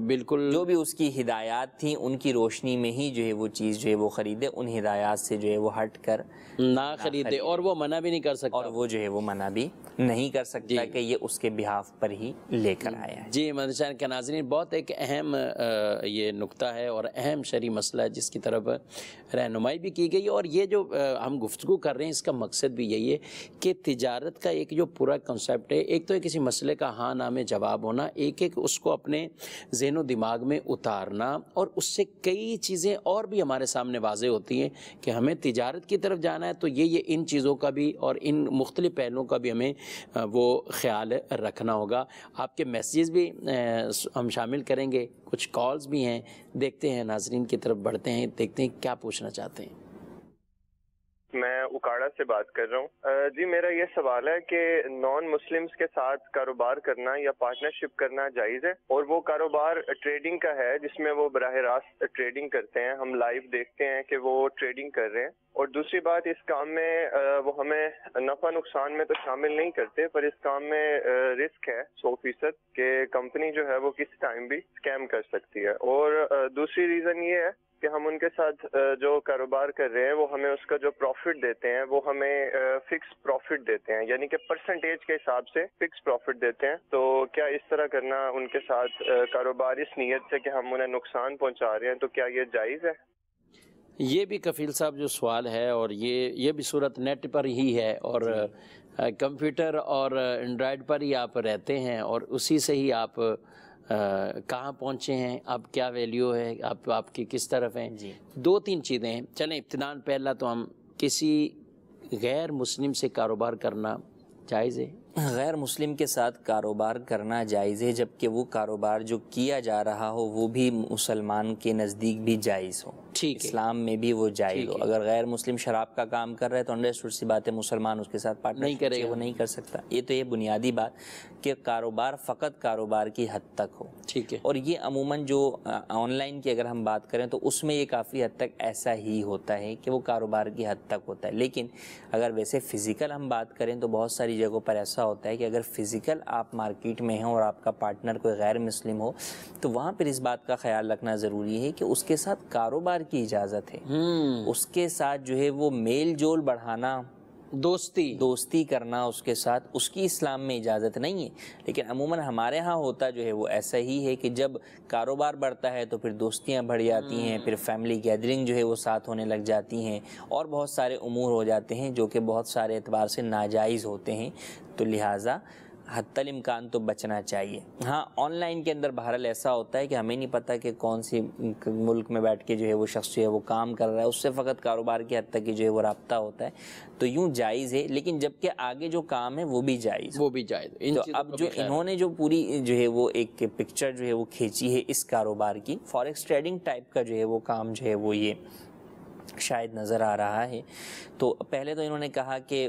بالکل جو بھی اس کی ہدایات تھیں ان کی روشنی میں ہی جو ہے وہ چیز جو ہے وہ خریدے، ان ہدایات سے جو ہے وہ ہٹ کر نہ خریدے، اور وہ منع بھی نہیں کر سکتا، اور وہ جو ہے وہ منع بھی نہیں کر سکتا کہ یہ اس کے بہاف پر ہی لے کر آیا ہے۔ جی مدنی چینل کے ناظرین، بہت ایک اہم یہ نقطہ ہے اور اہم شرعی مسئلہ ہے جس کی طرف رہنمائی بھی کی گئی، اور یہ جو ہم گفتگو کر رہے ہیں اس کا مقصد بھی یہی ہے کہ تجارت کا ایک جو پورا کنسیپٹ ہے، ایک تو کسی مسئلے کا ہاں نہ میں جواب ہونا، ایک اس کو اپنے ذہن و دماغ میں اتارنا، اور اس سے کئی چیزیں اور بھی ہمارے سامنے واضح ہوتی ہیں کہ ہمیں تجارت کی طرف جانا ہے تو یہ ان چیزوں کا بھی اور ان مختلف پہلوؤں کا بھی ہمیں وہ خیال رکھنا ہوگا۔ آپ کے میسیجز بھی ہم شامل کریں گے، کچھ کالز بھی ہیں، دیکھتے ہیں، ناظرین کی طرف بڑھتے ہیں، دیکھتے ہیں کیا پوچھنا چاہتے ہیں۔ میں اکاڑا سے بات کر رہا ہوں۔ جی میرا یہ سوال ہے کہ نان مسلمز کے ساتھ کاروبار کرنا یا پارٹنرشپ کرنا جائز ہے؟ اور وہ کاروبار ٹریڈنگ کا ہے جس میں وہ براہ راست ٹریڈنگ کرتے ہیں، ہم لائیو دیکھتے ہیں کہ وہ ٹریڈنگ کر رہے ہیں، اور دوسری بات اس کام میں وہ ہمیں نفع نقصان میں تو شامل نہیں کرتے، پر اس کام میں رسک ہے 100% کہ کمپنی جو ہے وہ کس ٹائم بھی اسکیم کر سکتی ہے۔ اور دوسری ریزن یہ ہے کہ ہم ان کے ساتھ جو کاروبار کر رہے ہیں وہ ہمیں اس کا جو پروفٹ دیتے ہیں وہ ہمیں فکس پروفٹ دیتے ہیں، یعنی کہ پرسنٹیج کے حساب سے فکس پروفٹ دیتے ہیں۔ تو کیا اس طرح کرنا ان کے ساتھ کاروبار اس نیت سے کہ ہم انہیں نقصان پہنچا رہے ہیں، تو کیا یہ جائز ہے؟ یہ بھی کفیل صاحب جو سوال ہے، اور یہ بھی صورت نیٹ پر ہی ہے، اور کمپیوٹر اور اینڈرائڈ پر ہی آپ رہتے ہیں، اور اسی سے ہی آپ کہاں پہنچے ہیں، اب کیا ویلیو ہے، آپ کی کس طرف ہیں۔ جی دو تین چیزیں ہیں، چلیں ابتداءً پہلا تو ہم کسی غیر مسلم سے کاروبار کرنا جائز ہے؟ غیر مسلم کے ساتھ کاروبار کرنا جائز ہے، جبکہ وہ کاروبار جو کیا جا رہا ہو وہ بھی مسلمان کے نزدیک بھی جائز ہو، ٹھیک ہے، اسلام میں بھی وہ جائز ہو۔ اگر غیر مسلم شراب کا کام کر رہا ہے تو انڈرسٹوڈ سی بات ہے مسلمان اس کے ساتھ پارٹنر نہیں کرے گا، وہ نہیں کر سکتا۔ یہ تو یہ بنیادی بات کہ کاروبار فقط کاروبار کی حد تک ہو، ٹھیک ہے، اور یہ عموماً جو آن لائن کی اگر ہم بات کریں تو اس میں یہ کافی حد تک ایسا ہی ہوتا ہے کہ وہ کاروبار کی حد تک ہوتا ہے۔ لیکن اگر ویسے فزیکل ہم بات کریں تو بہت ساری جگہوں پر ایسا ہوتا ہے کہ اگر فزیکل آپ مارکیٹ میں ہیں اور آپ کا پارٹنر کوئی غیر مسلم ہو تو وہاں پر اس بات کا خیال رکھنا ضروری ہے کہ اس کے ساتھ کاروبار کی اجازت ہے، اس کے ساتھ جو ہے وہ میل جول بڑھانا دوستی کرنا اس کے ساتھ، اس کی اسلام میں اجازت نہیں ہے. لیکن عموماً ہمارے ہاں ہوتا جو ہے وہ ایسا ہی ہے کہ جب کاروبار بڑھتا ہے تو پھر دوستیاں بڑھ جاتی ہیں، پھر فیملی گیدرنگ جو ہے وہ ساتھ ہونے لگ جاتی ہیں، اور بہت سارے امور ہو جاتے ہیں جو کہ بہت سارے اعتبار سے ناجائز ہوتے ہیں. تو لہٰذا حتی الامکان تو بچنا چاہیے. ہاں آن لائن کے اندر بہرحال ایسا ہوتا ہے کہ ہمیں نہیں پتہ کہ کون سی ملک میں بیٹھ کے جو ہے وہ شخص جو ہے وہ کام کر رہا ہے، اس سے فقط کاروبار کی حد تک جو ہے وہ رابطہ ہوتا ہے، تو یوں جائز ہے. لیکن جب کہ آگے جو کام ہے وہ بھی جائز. تو اب جو انہوں نے جو پوری جو ہے وہ ایک پکچر جو ہے وہ کھینچی ہے اس کاروبار کی، فوریکس ٹریڈنگ ٹائپ کا جو ہے وہ کام جو ہے وہ یہ شاید نظر آ رہا ہے. تو پہلے تو انہوں نے کہا کہ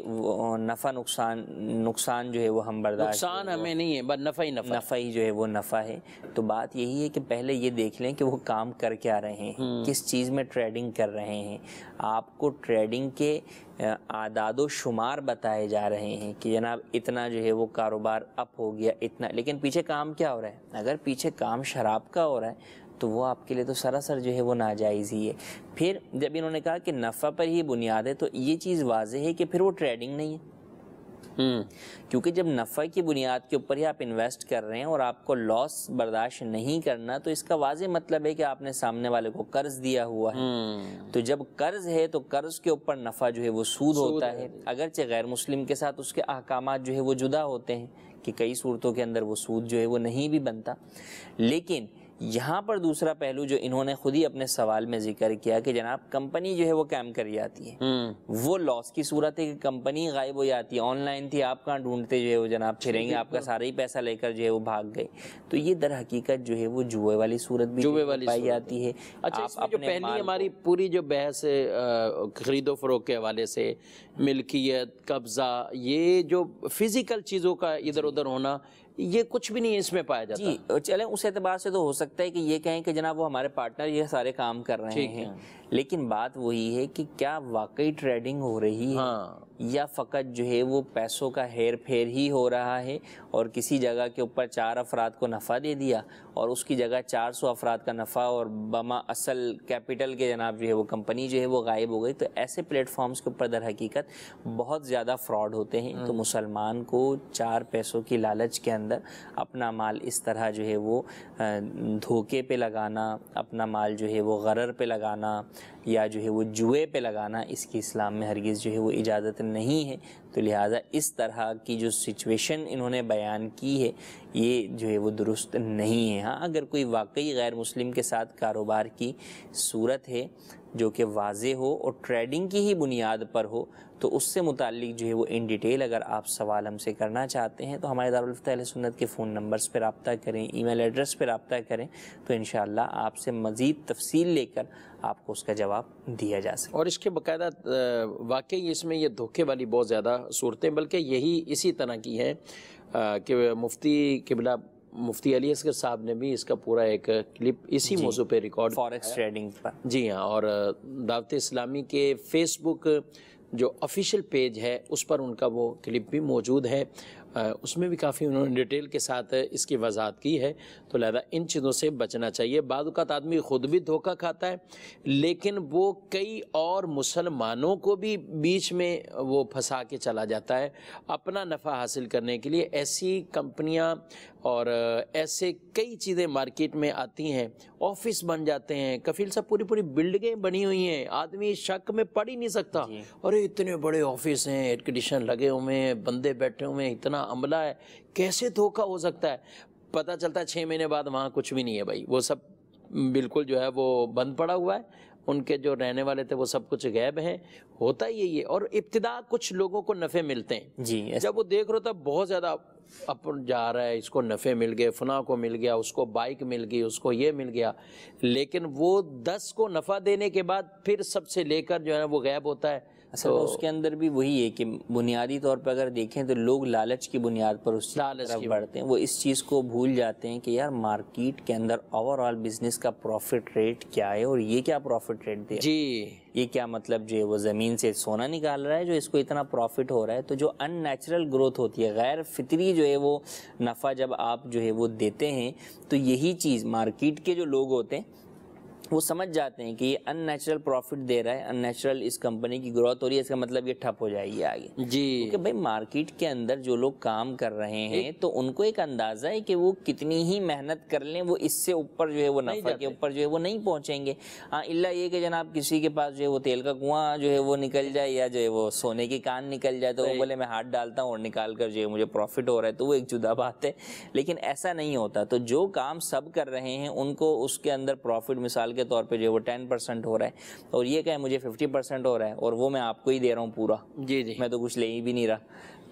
نفع نقصان جو ہے وہ ہم برداشت، نقصان ہمیں نہیں ہے، بس نفع ہی جو ہے وہ نفع ہے. تو بات یہی ہے کہ پہلے یہ دیکھ لیں کہ وہ کام کر کیا رہے ہیں، کس چیز میں ٹریڈنگ کر رہے ہیں. آپ کو ٹریڈنگ کے اعداد و شمار بتائے جا رہے ہیں کہ جناب اتنا جو ہے وہ کاروبار اپ ہو گیا اتنا، لیکن پیچھے کام کیا ہو رہا ہے؟ اگر پیچھے کام شراب کا ہو رہا ہے تو وہ آپ کے لیے تو سراسر جو ہے وہ ناجائز ہی ہے. پھر جب انہوں نے کہا کہ نفع پر ہی بنیاد ہے تو یہ چیز واضح ہے کہ پھر وہ ٹریڈنگ نہیں ہے. کیونکہ جب نفع کی بنیاد کے اوپر ہی آپ انویسٹ کر رہے ہیں اور آپ کو لاس برداشت نہیں کرنا، تو اس کا واضح مطلب ہے کہ آپ نے سامنے والے کو قرض دیا ہوا ہے. تو جب قرض ہے تو قرض کے اوپر نفع جو ہے وہ سود ہوتا ہے. اگرچہ غیر مسلم کے ساتھ اس کے احکامات جو ہے وہ جدا ہوتے ہیں کہ کئی صورتوں کے اندر وہ سود جو ہے وہ نہیں بھی بنتا. لیکن یہاں پر دوسرا پہلو جو انہوں نے خود ہی اپنے سوال میں ذکر کیا کہ جناب کمپنی جو ہے وہ کام کر جاتی ہے، وہ لاس کی صورت ہے کہ کمپنی غائب ہو جاتی ہے. آن لائن تھی، آپ کہاں ڈھونڈتے جو ہے وہ جناب پھریں گے، آپ کا سارا ہی پیسہ لے کر جو ہے وہ بھاگ گئے. تو یہ در حقیقت جو ہے وہ جوئے والی صورت بھی پائی جاتی ہے. اچھا، اس میں جو پہلی ہماری پوری جو بحث خرید و فروخت کے حوالے سے، ملکیت، قبضہ، یہ جو فزیکل چیزوں کا ادھر ادھر ہونا، یہ کچھ بھی نہیں اس میں پایا جاتا. جی چلیں اس اعتبار سے تو ہو سکتا ہے کہ یہ کہیں کہ جناب وہ ہمارے پارٹنر یہ سارے کام کر رہے ہیں، لیکن بات وہی ہے کہ کیا واقعی ٹریڈنگ ہو رہی ہے یا فقط جو ہے وہ پیسوں کا ہیر پھیر ہی ہو رہا ہے، اور کسی جگہ کے اوپر 4 افراد کو نفع دے دیا اور اس کی جگہ 400 افراد کا نفع اور بما اصل کیپٹل کے جناب جو ہے وہ کمپنی جو ہے وہ غائب ہو گئی. تو ایسے پلیٹ فارمز کے اوپر در حقیقت بہت زیادہ فراڈ ہوتے ہیں. تو مسلمان کو 4 پیسوں کی لالچ کے اندر اپنا مال اس طرح جو ہے وہ دھوکے پہ لگانا، اپنا مال جو ہے وہ غرر پہ لگانا یا جو ہے وہ جوئے پہ لگانا، اس کی اسلام میں ہرگز جو ہے وہ اجازت نہیں ہے. تو لہٰذا اس طرح کی جو سچویشن انہوں نے بیان کی ہے یہ جو ہے وہ درست نہیں ہے. ہاں اگر کوئی واقعی غیر مسلم کے ساتھ کاروبار کی صورت ہے جو کہ واضح ہو اور ٹریڈنگ کی ہی بنیاد پر ہو تو اس سے متعلق جو ہے وہ ان ڈیٹیل اگر آپ سوال ہم سے کرنا چاہتے ہیں تو ہمارے دارالفتہ اہل سنت کے فون نمبرز پہ رابطہ کریں، ای میل ایڈریس پہ رابطہ کریں، تو انشاءاللہ آپ سے مزید تفصیل لے کر آپ کو اس کا جواب دیا جا سکے. اور اس کے باقاعدہ واقعی اس میں یہ دھوکے والی بہت زیادہ صورتیں، بلکہ یہی اسی طرح کی ہے کہ مفتی قبلہ مفتی علی اصغر صاحب نے بھی اس کا پورا ایک کلپ اسی موضوع پہ ریکارڈ، فوریکس ٹریڈنگ پر. جی ہاں، اور دعوت اسلامی کے فیس بک جو آفیشیل پیج ہے اس پر ان کا وہ کلپ بھی موجود ہے. اس میں بھی کافی انہوں نے ڈیٹیل کے ساتھ اس کی وضاحت کی ہے. تو لہذا ان چیزوں سے بچنا چاہیے. بعض اوقات آدمی خود بھی دھوکہ کھاتا ہے لیکن وہ کئی اور مسلمانوں کو بھی بیچ میں وہ پھنسا کے چلا جاتا ہے اپنا نفع حاصل کرنے کے لیے. ایسی کمپنیاں اور ایسے کئی چیزیں مارکیٹ میں آتی ہیں، آفس بن جاتے ہیں، کفیل صاحب پوری بلڈنگیں بنی ہوئی ہیں، آدمی شک میں پڑ ہی نہیں سکتا. ارے اتنے بڑے آفس ہیں، ایئر کنڈیشن لگے ہوئے ہیں، بندے بیٹھے ہوئے ہیں، اتنا عملہ ہے، کیسے دھوکہ ہو سکتا ہے؟ پتہ چلتا ہے 6 مہینے بعد وہاں کچھ بھی نہیں ہے بھائی، وہ سب بالکل جو ہے وہ بند پڑا ہوا ہے، ان کے جو رہنے والے تھے وہ سب کچھ غائب ہیں. ہوتا ہی یہی ہے. اور ابتدا کچھ لوگوں کو نفع ملتے ہیں، جی جب وہ دیکھ رہا تھا بہت زیادہ اپن جا رہا ہے، اس کو نفع مل گئے، فلاں کو مل گیا، اس کو بائک مل گئی، اس کو یہ مل گیا، لیکن وہ 10 کو نفع دینے کے بعد پھر سب سے لے کر جو ہے وہ غائب ہوتا ہے. اصل میں اس کے اندر بھی وہی ہے کہ بنیادی طور پر اگر دیکھیں تو لوگ لالچ کی بنیاد پر اس طرف بڑھتے ہیں. وہ اس چیز کو بھول جاتے ہیں کہ یار مارکیٹ کے اندر اوور آل بزنس کا پروفٹ ریٹ کیا ہے اور یہ کیا پروفٹ ریٹ دے. جی یہ کیا مطلب جو ہے وہ زمین سے سونا نکال رہا ہے جو اس کو اتنا پروفٹ ہو رہا ہے. تو جو ان نیچرل گروتھ ہوتی ہے، غیر فطری جو ہے وہ نفع جب آپ جو ہے وہ دیتے ہیں، تو یہی چیز مارکیٹ کے جو لوگ ہوتے ہیں وہ سمجھ جاتے ہیں کہ یہ ان نیچرل پروفٹ دے رہا ہے، ان نیچرل اس کمپنی کی گروتھ ہو رہی ہے، اس کا مطلب یہ ٹھپ ہو جائے گی آگے. جی کیونکہ بھائی مارکیٹ کے اندر جو لوگ کام کر رہے ہیں تو ان کو ایک اندازہ ہے کہ وہ کتنی ہی محنت کر لیں وہ اس سے اوپر جو ہے وہ نفع کے اوپر جو ہے وہ نہیں پہنچیں گے. ہاں الا یہ کہ جناب کسی کے پاس جو ہے وہ تیل کا کنواں جو ہے وہ نکل جائے یا جو ہے وہ سونے کی کان نکل جائے تو وہ بولے میں ہاتھ ڈالتا ہوں اور نکال کر جو ہے مجھے پروفٹ ہو رہا ہے، تو وہ ایک جدا بات ہے. لیکن ایسا نہیں ہوتا. تو جو کام سب کر رہے ہیں ان کو اس کے اندر پروفٹ مثال کے طور پہ جو ہے وہ 10% ہو رہا ہے اور یہ کہ مجھے 50% ہو رہا ہے اور وہ میں آپ کو ہی دے رہا ہوں پورا، جی جی میں تو کچھ لے ہی بھی نہیں رہا،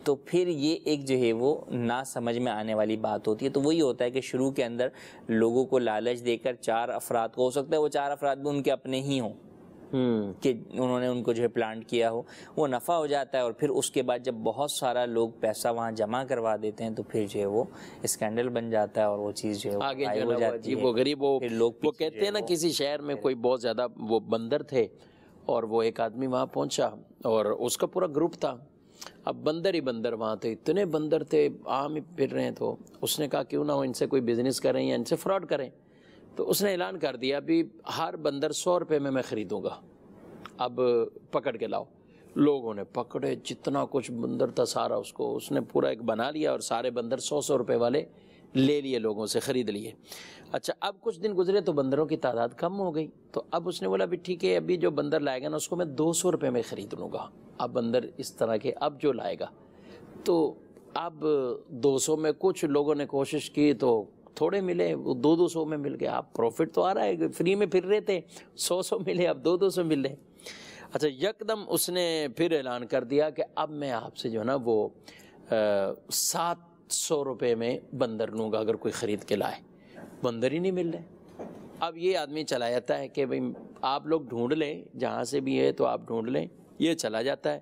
تو پھر یہ ایک جو ہے وہ نہ سمجھ میں آنے والی بات ہوتی ہے. تو وہی ہوتا ہے کہ شروع کے اندر لوگوں کو لالچ دے کر 4 افراد کو، ہو سکتا ہے وہ 4 افراد بھی ان کے اپنے ہی ہوں کہ انہوں نے ان کو جو ہے پلانٹ کیا ہو، وہ نفع ہو جاتا ہے اور پھر اس کے بعد جب بہت سارا لوگ پیسہ وہاں جمع کروا دیتے ہیں تو پھر جو ہے وہ اسکینڈل بن جاتا ہے اور وہ چیز جو ہے آگے غائب جو ہو جاتی ہے. وہ غریب وہ کہتے ہیں نا کسی شہر میں کوئی بہت زیادہ وہ بندر تھے اور وہ ایک آدمی وہاں پہنچا اور اس کا پورا گروپ تھا. اب بندر ہی بندر وہاں تھے، اتنے بندر تھے عام ہی پھر رہے ہیں. تو اس نے کہا کیوں نہ ہو ان سے کوئی بزنس کریں یا ان سے فراڈ کریں. تو اس نے اعلان کر دیا ابھی ہر بندر 100 روپے میں خریدوں گا، اب پکڑ کے لاؤ. لوگوں نے پکڑے، جتنا کچھ بندر تھا سارا اس نے پورا ایک بنا لیا اور سارے بندر 100 روپے والے لے لیے، لوگوں سے خرید لیے. اچھا اب کچھ دن گزرے تو بندروں کی تعداد کم ہو گئی. تو اب اس نے بولا ابھی ٹھیک ہے، ابھی جو بندر لائے گا نا اس کو میں 200 روپے میں خرید لوں گا. اب بندر اس طرح کے اب جو لائے گا تو اب 200 میں کچھ لوگوں نے کوشش کی تو تھوڑے ملے، وہ 200 میں مل گیا. اب پروفٹ تو آ رہا ہے، فری میں پھر رہے تھے، 100 ملے، اب 200 مل رہے. اچھا یکدم اس نے پھر اعلان کر دیا کہ اب میں آپ سے جو ہے نا وہ 700 روپے میں بندر لوں گا اگر کوئی خرید کے لائے. بندر ہی نہیں مل رہے. اب یہ آدمی چلا جاتا ہے کہ بھئی آپ لوگ ڈھونڈ لیں، جہاں سے بھی ہے تو آپ ڈھونڈ لیں. یہ چلا جاتا ہے.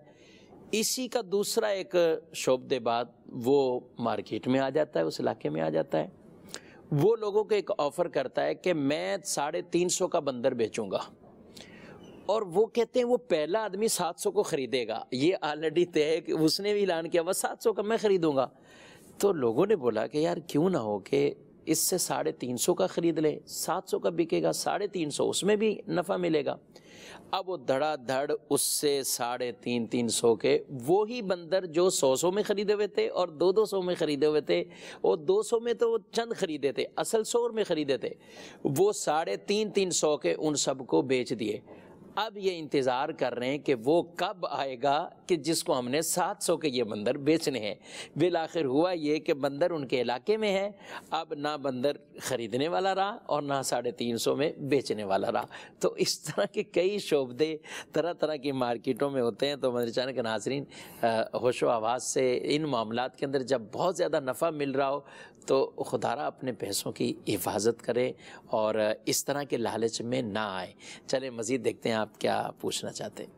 اسی کا دوسرا ایک شعبے بعد وہ مارکیٹ میں آ جاتا ہے، اس علاقے میں آ جاتا ہے. وہ لوگوں کو ایک آفر کرتا ہے کہ میں 350 کا بندر بیچوں گا اور وہ کہتے ہیں وہ پہلا آدمی 700 کو خریدے گا. یہ آلریڈی طے ہے کہ اس نے بھی اعلان کیا وہ 700 کا میں خریدوں گا. تو لوگوں نے بولا کہ یار کیوں نہ ہو کہ اس سے 350 کا خرید لے، 700 کا بکے گا، 350 اس میں بھی نفع ملے گا. اب وہ دھڑا دھڑ اس سے 350 کے وہی بندر جو 100 میں خریدے ہوئے تھے اور 200 میں خریدے ہوئے تھے، اور 200 میں تو وہ چند خریدے تھے، اصل 100 میں خریدے تھے، وہ 350 کے ان سب کو بیچ دیے. اب یہ انتظار کر رہے ہیں کہ وہ کب آئے گا کہ جس کو ہم نے 700 کے یہ بندر بیچنے ہیں. بالآخر ہوا یہ کہ بندر ان کے علاقے میں ہے. اب نہ بندر خریدنے والا رہا اور نہ 350 میں بیچنے والا رہا. تو اس طرح کے کئی شعبے طرح طرح کی مارکیٹوں میں ہوتے ہیں. تو مدنی چینل کے ناظرین ہوش و آواز سے ان معاملات کے اندر جب بہت زیادہ نفع مل رہا ہو تو خدا را اپنے پیسوں کی حفاظت کرے اور اس طرح کے لالچ میں نہ آئے. چلیں مزید دیکھتے ہیں آپ کیا پوچھنا چاہتے ہیں.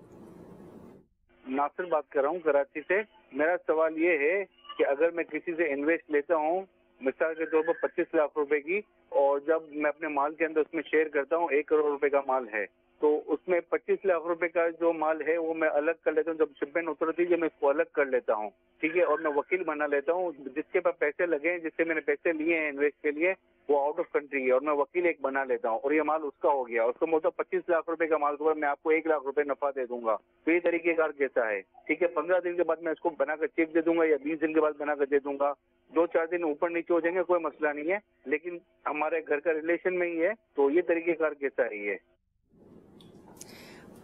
ناصر بات کر رہا ہوں کراچی سے. میرا سوال یہ ہے کہ اگر میں کسی سے انویسٹ لیتا ہوں مثال کے طور پر 25 لاکھ روپے کی، اور جب میں اپنے مال کے اندر اس میں شیئر کرتا ہوں 1 کروڑ روپے کا مال ہے، تو اس میں 25 لاکھ روپے کا جو مال ہے وہ میں الگ کر لیتا ہوں. جب شپمنٹ اترتی ہے میں اس کو الگ کر لیتا ہوں، ٹھیک ہے، اور میں وکیل بنا لیتا ہوں. جس کے پاس پیسے لگے ہیں، جس سے میں نے پیسے لیے ہیں انویسٹ کے لیے، وہ آؤٹ آف کنٹری ہے اور میں وکیل ایک بنا لیتا ہوں اور یہ مال اس کا ہو گیا. اس کو مطلب 25 لاکھ روپے کا مال کے بعد میں آپ کو 1 لاکھ روپے نفع دے دوں گا. تو یہ طریقہ کار کیسا ہے؟ ٹھیک ہے، 15 دن کے بعد میں اس کو بنا کر چیک دے دوں گا یا 20 دن کے بعد بنا کر دے دوں گا. 2-4 دن اوپر نیچے ہو جائیں گے کوئی مسئلہ نہیں ہے، لیکن ہمارے گھر کا ریلیشن میں ہی ہے. تو یہ طریقہ کار کیسا ہے؟ یہ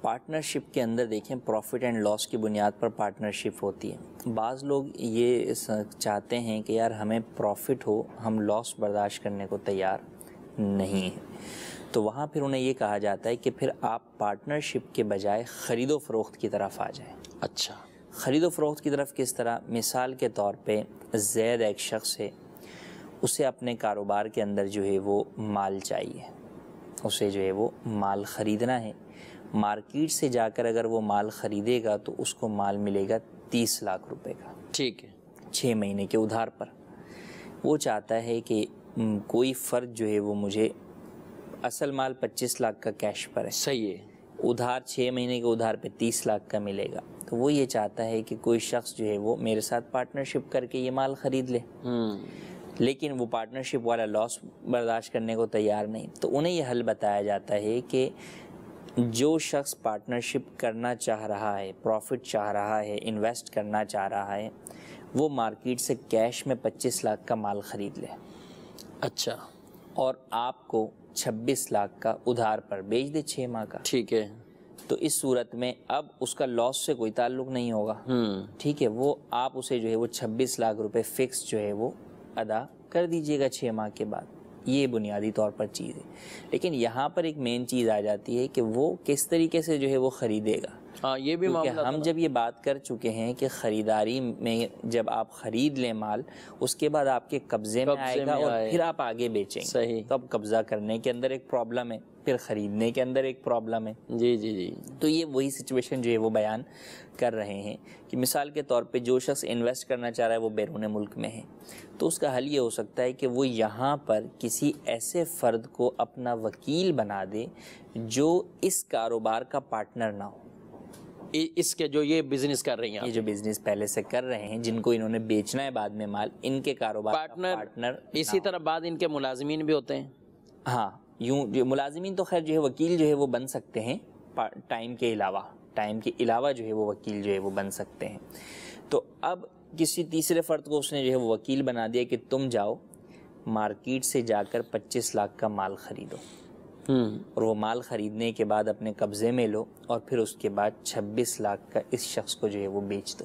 پارٹنرشپ کے اندر دیکھیں پروفٹ اینڈ لاس کی بنیاد پر پارٹنرشپ ہوتی ہے. بعض لوگ یہ چاہتے ہیں کہ یار ہمیں پروفٹ ہو، ہم لاس برداشت کرنے کو تیار نہیں ہیں. تو وہاں پھر انہیں یہ کہا جاتا ہے کہ پھر آپ پارٹنرشپ کے بجائے خرید و فروخت کی طرف آ جائیں. اچھا خرید و فروخت کی طرف کس طرح؟ مثال کے طور پہ زید ایک شخص ہے، اسے اپنے کاروبار کے اندر جو ہے وہ مال چاہیے، اسے جو ہے وہ مال خریدنا ہے. مارکیٹ سے جا کر اگر وہ مال خریدے گا تو اس کو مال ملے گا 30 لاکھ روپے کا، ٹھیک ہے، 6 مہینے کے ادھار پر. وہ چاہتا ہے کہ کوئی فرد جو ہے وہ مجھے اصل مال 25 لاکھ کا کیش پر ہے، صحیح ہے، ادھار 6 مہینے کے ادھار پہ 30 لاکھ کا ملے گا. تو وہ یہ چاہتا ہے کہ کوئی شخص جو ہے وہ میرے ساتھ پارٹنرشپ کر کے یہ مال خرید لے. لیکن وہ پارٹنرشپ والا لاس برداشت کرنے کو تیار نہیں. تو انہیں یہ حل بتایا جاتا ہے کہ جو شخص پارٹنرشپ کرنا چاہ رہا ہے، پروفٹ چاہ رہا ہے، انویسٹ کرنا چاہ رہا ہے، وہ مارکیٹ سے کیش میں 25 لاکھ کا مال خرید لے. اچھا. اور آپ کو 26 لاکھ کا ادھار پر بیچ دے 6 ماہ کا. ٹھیک ہے. تو اس صورت میں اب اس کا لاس سے کوئی تعلق نہیں ہوگا. ٹھیک ہے. وہ آپ اسے جو ہے وہ 26 لاکھ روپے فکس جو ہے وہ ادا کر دیجئے گا 6 ماہ کے بعد. یہ بنیادی طور پر چیز ہے. لیکن یہاں پر ایک مین چیز آ جاتی ہے کہ وہ کس طریقے سے جو ہے وہ خریدے گا. ہاں یہ بھی معاملہ ہم جب یہ بات کر چکے ہیں کہ خریداری میں جب آپ خرید لیں مال، اس کے بعد آپ کے قبضے میں آئے گا اور پھر آپ آگے بیچیں گے. صحیح. تو اب قبضہ کرنے کے اندر ایک پرابلم ہے، پھر خریدنے کے اندر ایک پرابلم ہے. جی جی جی. تو یہ وہی سچویشن جو ہے وہ بیان کر رہے ہیں کہ مثال کے طور پہ جو شخص انویسٹ کرنا چاہ رہا ہے وہ بیرون ملک میں ہے، تو اس کا حل یہ ہو سکتا ہے کہ وہ یہاں پر کسی ایسے فرد کو اپنا وکیل بنا دے جو اس کاروبار کا پارٹنر نہ ہو. اس کے جو یہ بزنس کر رہی ہیں، یہ جو بزنس پہلے سے کر رہے ہیں، جن کو انہوں نے بیچنا ہے بعد میں مال، ان کے کاروبار کا پارٹنر. اسی طرح بعد ان کے ملازمین بھی ہوتے ہیں. ہاں یوں جو ملازمین تو خیر جو ہے وکیل جو ہے وہ بن سکتے ہیں ٹائم کے علاوہ جو ہے وہ وکیل جو ہے وہ بن سکتے ہیں. تو اب کسی تیسرے فرد کو اس نے جو ہے وہ وکیل بنا دیا کہ تم جاؤ مارکیٹ سے جا کر 25 لاکھ کا مال خریدو، اور وہ مال خریدنے کے بعد اپنے قبضے میں لو، اور پھر اس کے بعد 26 لاکھ کا اس شخص کو جو ہے وہ بیچ دو.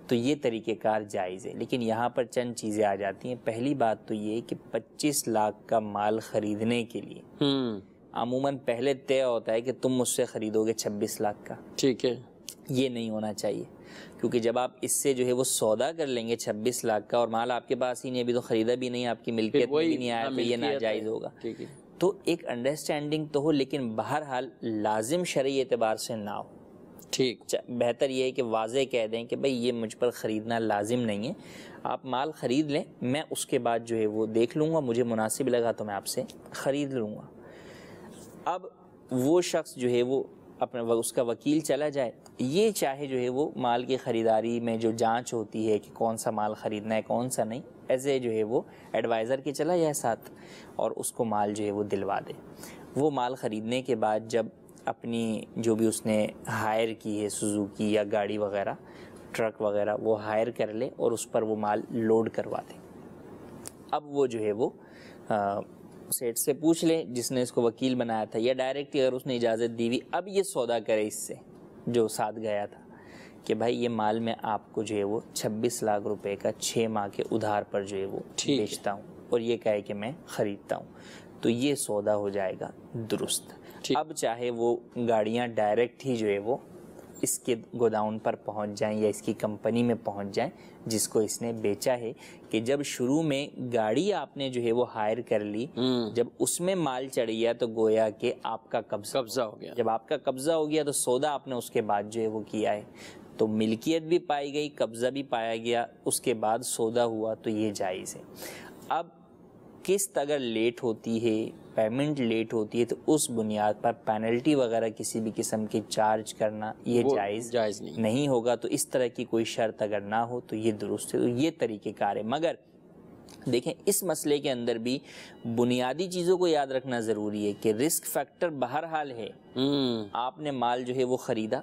تو یہ طریقہ کار جائز ہے. لیکن یہاں پر چند چیزیں آ جاتی ہیں. پہلی بات تو یہ کہ 25 لاکھ کا مال خریدنے کے لیے عموماً پہلے طے ہوتا ہے کہ تم مجھ سے خریدو گے 26 لاکھ کا. ٹھیک ہے. یہ نہیں ہونا چاہیے، کیونکہ جب آپ اس سے جو ہے وہ سودا کر لیں گے 26 لاکھ کا اور مال آپ کے پاس ہی نہیں، ابھی تو خریدا بھی نہیں، آپ کی ملکیت میں بھی نہیں آیا، تو یہ ناجائز ہوگا. ٹھیک ہے. تو ایک انڈرسٹینڈنگ تو ہو، لیکن بہرحال لازم شرعی اعتبار سے نہ ہو. ٹھیک. بہتر یہ ہے کہ واضح کہہ دیں کہ بھئی یہ مجھ پر خریدنا لازم نہیں ہے، آپ مال خرید لیں، میں اس کے بعد جو ہے وہ دیکھ لوں گا، مجھے مناسب لگا تو میں آپ سے خرید لوں گا. اب وہ شخص جو ہے وہ اپنا اس کا وکیل چلا جائے، یہ چاہے جو ہے وہ مال کی خریداری میں جو جانچ ہوتی ہے کہ کون سا مال خریدنا ہے کون سا نہیں، ایسے جو ہے وہ ایڈوائزر کے چلا جائے ساتھ اور اس کو مال جو ہے وہ دلوا دے. وہ مال خریدنے کے بعد جب اپنی جو بھی اس نے ہائر کی ہے سوزوکی یا گاڑی وغیرہ ٹرک وغیرہ وہ ہائر کر لے اور اس پر وہ مال لوڈ کروا دے. اب وہ جو ہے وہ سیٹ سے پوچھ لے جس نے اس کو وکیل بنایا تھا، یا ڈائریکٹ اگر اس نے اجازت دی ہوئی، اب یہ سودا کرے اس سے جو ساتھ گیا تھا کہ بھائی یہ مال میں آپ کو جو ہے وہ 26 لاکھ روپے کا 6 ماہ کے ادھار پر جو ہے وہ بیچتا ہوں، اور یہ کہے کہ میں خریدتا ہوں. تو یہ سودا ہو جائے گا درست. اب چاہے وہ گاڑیاں ڈائریکٹ ہی جو ہے وہ اس کے گوداؤن پر پہنچ جائیں یا اس کی کمپنی میں پہنچ جائیں جس کو اس نے بیچا ہے، کہ جب شروع میں گاڑی آپ نے جو ہے وہ ہائر کر لی، جب اس میں مال چڑھ گیا تو گویا کہ آپ کا قبضہ ہو گیا. جب آپ کا قبضہ ہو گیا تو سودا آپ نے اس کے بعد جو ہے وہ کیا ہے، تو ملکیت بھی پائی گئی، قبضہ بھی پایا گیا، اس کے بعد سودا ہوا، تو یہ جائز ہے. اب قسط اگر لیٹ ہوتی ہے، پیمنٹ لیٹ ہوتی ہے، تو اس بنیاد پر پینلٹی وغیرہ کسی بھی قسم کی چارج کرنا یہ جائز نہیں ہوگا. تو اس طرح کی کوئی شرط اگر نہ ہو تو یہ درست ہے. تو یہ طریقہ کار ہے. مگر دیکھیں اس مسئلے کے اندر بھی بنیادی چیزوں کو یاد رکھنا ضروری ہے کہ رسک فیکٹر بہرحال ہے. آپ نے مال جو ہے وہ خریدا،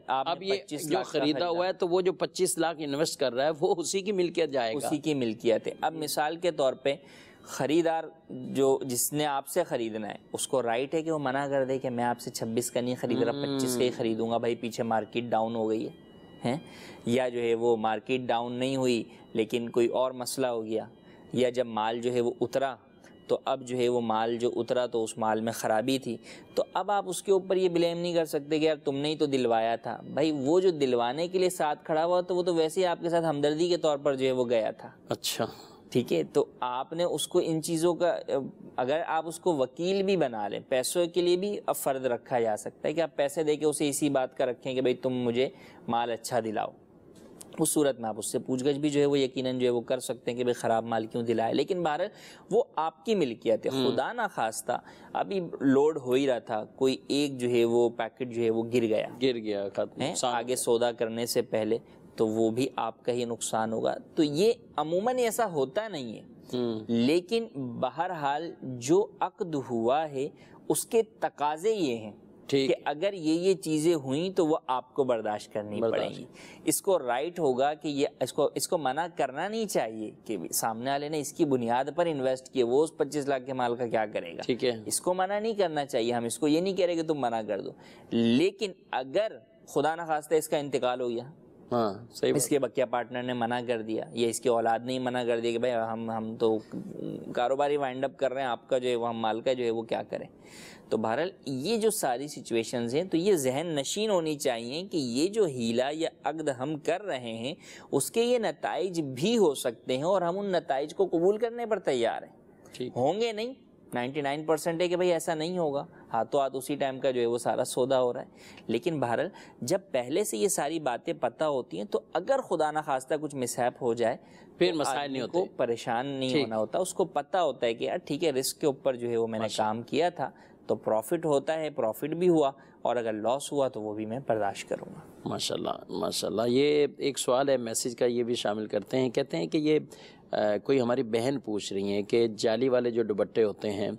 اب یہ جو خریدا ہوا ہے تو وہ جو 25 لاکھ انویسٹ کر رہا ہے وہ اسی کی ملکیت جائے گا، اسی کی ملکیت ہے. اب مثال کے طور پہ خریدار جس نے آپ سے خریدنا ہے اس کو رائٹ ہے کہ وہ منع کر دے کہ میں آپ سے 26 کا نہیں خرید رہا، 25 کا ہی خریدوں گا، بھائی پیچھے مارکیٹ ڈاؤن ہو گئی ہے، یا جو ہے وہ مارکیٹ ڈاؤن نہیں ہوئی لیکن کوئی اور مسئلہ ہو گیا، یا جب مال جو ہے وہ اترا تو اب جو ہے وہ مال جو اترا تو اس مال میں خرابی تھی، تو اب آپ اس کے اوپر یہ بلیم نہیں کر سکتے کہ یار تم نے ہی تو دلوایا تھا. بھائی وہ جو دلوانے کے لیے ساتھ کھڑا ہوا تو وہ تو ویسے ہی آپ کے ساتھ ہمدردی کے طور پر جو ہے وہ گیا تھا. اچھا ٹھیک ہے. تو آپ نے اس کو ان چیزوں کا، اگر آپ اس کو وکیل بھی بنا لیں، پیسوں کے لیے بھی فرض رکھا جا سکتا ہے کہ آپ پیسے دے کے اسے اسی بات کا رکھیں کہ بھائی تم مجھے مال اچھا دلاؤ. اس صورت میں آپ اس سے پوچھ گچھ بھی جو ہے وہ یقیناً جو ہے وہ کر سکتے ہیں کہ بھئی خراب مال کیوں دلائے. لیکن بہرحال وہ آپ کی ملکیت ہے. خدا نہ خواستہ ابھی لوڈ ہو ہی رہا تھا، کوئی ایک جو ہے وہ پیکٹ جو ہے وہ گر گیا ختم آگے سودا کرنے سے پہلے، تو وہ بھی آپ کا ہی نقصان ہوگا. تو یہ عموماً ایسا ہوتا نہیں ہے، لیکن بہرحال جو عقد ہوا ہے اس کے تقاضے یہ ہیں کہ اگر یہ چیزیں ہوئیں تو وہ آپ کو برداشت کرنی پڑیں گی. اس کو رائٹ ہوگا کہ یہ اس کو منع کرنا نہیں چاہیے کہ سامنے والے نے اس کی بنیاد پر انویسٹ کیے، وہ اس 25 لاکھ کے مال کا کیا کرے گا. ٹھیک ہے، اس کو منع نہیں کرنا چاہیے. ہم اس کو یہ نہیں کہہ رہے کہ تم منع کر دو، لیکن اگر خدا نخواستہ اس کا انتقال ہو گیا، اس کے بقیہ پارٹنر نے منع کر دیا یا اس کی اولاد نے منع کر دیا کہ بھائی ہم تو کاروباری وائنڈ اپ کر رہے ہیں، آپ کا جو ہے وہ ہم مال کا جو ہے وہ کیا کریں. تو بہرحال یہ جو ساری سچویشنز ہیں تو یہ ذہن نشین ہونی چاہیے کہ یہ جو ہیلا یا عقد ہم کر رہے ہیں اس کے یہ نتائج بھی ہو سکتے ہیں اور ہم ان نتائج کو قبول کرنے پر تیار ہیں. ہوں گے نہیں، 99% ہے کہ بھائی ایسا نہیں ہوگا، ہاتھوں ہاتھ اسی ٹائم کا جو ہے وہ سارا سودا ہو رہا ہے. لیکن بہرحال جب پہلے سے یہ ساری باتیں پتہ ہوتی ہیں تو اگر خدا نخواستہ کچھ مسہیپ ہو جائے پھر مسائل نہیں ہوتے، پریشان نہیں ہونا ہوتا. اس کو پتہ ہوتا ہے کہ یار ٹھیک ہے، رسک کے اوپر جو ہے وہ میں نے کام کیا تھا تو پروفٹ ہوتا ہے، پروفٹ بھی ہوا، اور اگر لاس ہوا تو وہ بھی میں برداشت کروں گا. ماشاءاللہ. یہ ایک سوال ہے میسیج کا، یہ بھی شامل کرتے ہیں. کہتے ہیں کہ یہ کوئی ہماری بہن پوچھ رہی ہیں کہ جعلی والے جو دوپٹے ہوتے ہیں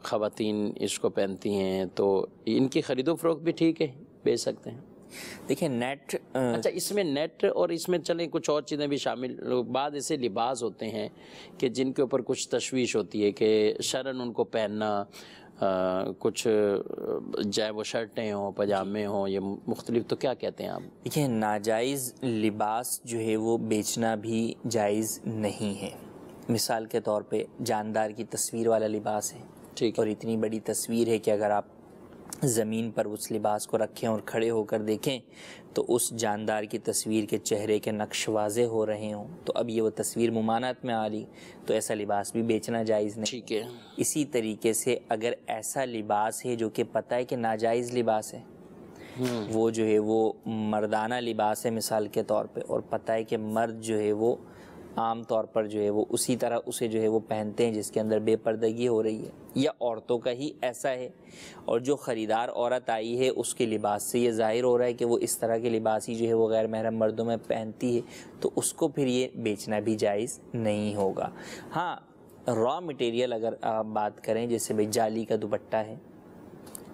خواتین اس کو پہنتی ہیں، تو ان کی خرید و فروخت بھی ٹھیک ہے، بیچ سکتے ہیں؟ دیکھیں نیٹ اچھا، اس میں نیٹ اور اس میں چلیں کچھ اور چیزیں بھی شامل. بعض ایسے لباس ہوتے ہیں کہ جن کے اوپر کچھ تشویش ہوتی ہے کہ شرن ان کو پہننا، کچھ چاہے وہ شرٹیں ہوں، پاجامے ہوں، یہ مختلف، تو کیا کہتے ہیں آپ؟ دیکھیں ناجائز لباس جو ہے وہ بیچنا بھی جائز نہیں ہے. مثال کے طور پہ جاندار کی تصویر والا لباس ہے، اور اتنی بڑی تصویر ہے کہ اگر آپ زمین پر اس لباس کو رکھیں اور کھڑے ہو کر دیکھیں تو اس جاندار کی تصویر کے چہرے کے نقش واضح ہو رہے ہوں، تو اب یہ وہ تصویر ممانعت میں آ لی، تو ایسا لباس بھی بیچنا جائز نہیں. ٹھیک ہے. اسی طریقے سے اگر ایسا لباس ہے جو کہ پتہ ہے کہ ناجائز لباس ہے، وہ جو ہے وہ مردانہ لباس ہے مثال کے طور پہ، اور پتہ ہے کہ مرد جو ہے وہ عام طور پر جو ہے وہ اسی طرح اسے جو ہے وہ پہنتے ہیں جس کے اندر بے پردگی ہو رہی ہے، یا عورتوں کا ہی ایسا ہے، اور جو خریدار عورت آئی ہے اس کے لباس سے یہ ظاہر ہو رہا ہے کہ وہ اس طرح کے لباس ہی جو ہے وہ غیر محرم مردوں میں پہنتی ہے، تو اس کو پھر یہ بیچنا بھی جائز نہیں ہوگا. ہاں را مٹیریل اگر آپ بات کریں، جیسے بھائی جالی کا دوپٹہ ہے،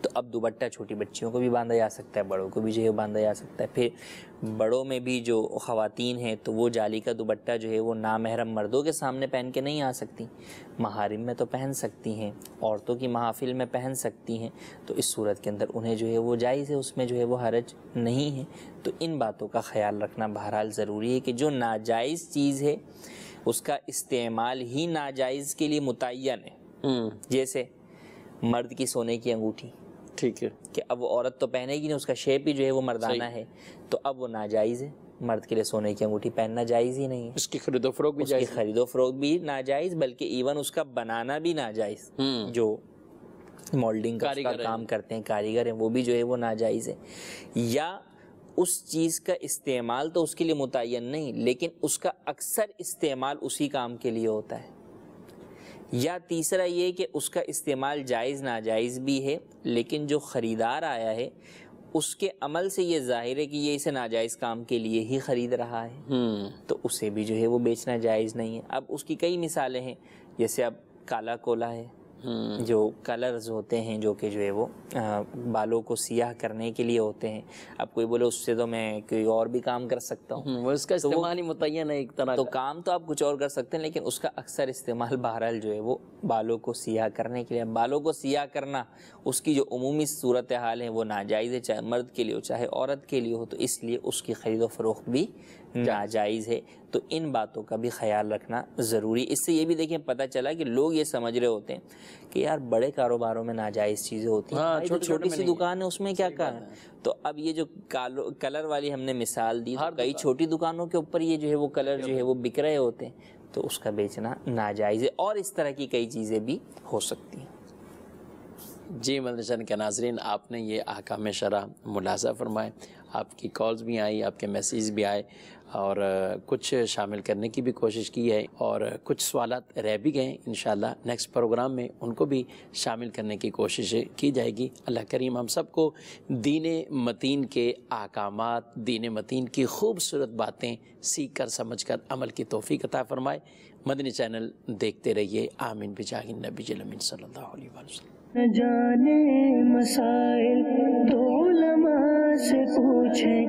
تو اب دوپٹہ چھوٹی بچیوں کو بھی باندھا جا سکتا ہے، بڑوں کو بھی جو ہے باندھا جا سکتا ہے. پھر بڑوں میں بھی جو خواتین ہیں تو وہ جالی کا دوپٹہ جو ہے وہ نامحرم مردوں کے سامنے پہن کے نہیں آ سکتی، محارم میں تو پہن سکتی ہیں، عورتوں کی محافل میں پہن سکتی ہیں، تو اس صورت کے اندر انہیں جو ہے وہ جائز ہے، اس میں جو ہے وہ حرج نہیں ہے. تو ان باتوں کا خیال رکھنا بہرحال ضروری ہے کہ جو ناجائز چیز ہے اس کا استعمال ہی ناجائز کے لیے متعین ہے. جیسے مرد کی سونے کی انگوٹھی، ٹھیک ہے، کہ اب وہ عورت تو پہنے گی نہیں، اس کا شیپ ہی جو ہے وہ مردانہ ہے، تو اب وہ ناجائز ہے. مرد کے لیے سونے کی انگوٹھی پہننا جائز ہی نہیں ہے. اس کی خرید و فروخت بھی جائز، اس کی خرید و فروخت بھی ناجائز، بلکہ ایون اس کا بنانا بھی ناجائز. جو مولڈنگ کا کام کرتے ہیں کاریگر ہیں وہ بھی جو ہے وہ ناجائز ہے. یا اس چیز کا استعمال تو اس کے لیے متعین نہیں، لیکن اس کا اکثر استعمال اسی کام کے لیے ہوتا ہے. یا تیسرا یہ کہ اس کا استعمال جائز ناجائز بھی ہے، لیکن جو خریدار آیا ہے اس کے عمل سے یہ ظاہر ہے کہ یہ اسے ناجائز کام کے لیے ہی خرید رہا ہے، تو اسے بھی جو ہے وہ بیچنا جائز نہیں ہے. اب اس کی کئی مثالیں ہیں، جیسے اب کالا کولا ہے، جو کلرز ہوتے ہیں جو کہ جو ہے وہ بالوں کو سیاہ کرنے کے لیے ہوتے ہیں. اب کوئی بولے اس سے تو میں کوئی اور بھی کام کر سکتا ہوں، وہ اس کا استعمال ہی متعین ہے ایک طرح تو کام تو آپ کچھ اور کر سکتے ہیں، لیکن اس کا اکثر استعمال بہرحال جو ہے وہ بالوں کو سیاہ کرنے کے لیے. بالوں کو سیاہ کرنا اس کی جو عمومی صورتحال ہے وہ ناجائز ہے، چاہے مرد کے لیے ہو چاہے عورت کے لیے ہو، تو اس لیے اس کی خرید و فروخت بھی ناجائز ہے. تو ان باتوں کا بھی خیال رکھنا ضروری. اس سے یہ بھی دیکھیں پتہ چلا کہ لوگ یہ سمجھ رہے ہوتے ہیں کہ یار بڑے کاروباروں میں ناجائز چیزیں ہوتی ہیں، چھوٹی سی دکان ہے اس میں کیا کہا ہے. تو اب یہ جو کلر والی ہم نے مثال دی، کئی چھوٹی دکانوں کے اوپر یہ جو ہے وہ کلر جو ہے وہ بک رہے ہوتے ہیں، تو اس کا بیچنا ناجائز ہے. اور اس طرح کی کئی چیزیں بھی ہو سکتی ہیں. جی مدنی چینل کے ناظرین، آپ نے یہ احکام شرع ملاحظہ فرمائے، آپ کی کالز بھی آئی، آپ کے میسیج بھی آئے، اور کچھ شامل کرنے کی بھی کوشش کی ہے، اور کچھ سوالات رہ بھی گئے، انشاءاللہ نیکسٹ پروگرام میں ان کو بھی شامل کرنے کی کوشش کی جائے گی۔ اللہ کریم ہم سب کو دین متین کے احکامات، دین متین کی خوبصورت باتیں سیکھ کر سمجھ کر عمل کی توفیق عطا فرمائے۔ مدنی چینل دیکھتے رہیے، آمین بجاہ النبی الامین صلی اللہ علیہ وسلم۔ نہ جانے مسائل تو علماء سے پوچھیں،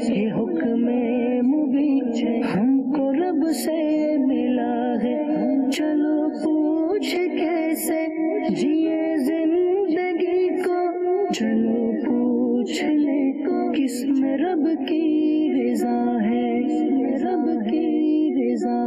یہ حکم مبین ہم کو رب سے ملا ہے، چلو پوچھ کیسے جیے زندگی کو، چلو پوچھ لے کس میں رب کی رضا ہے، رب کی رضا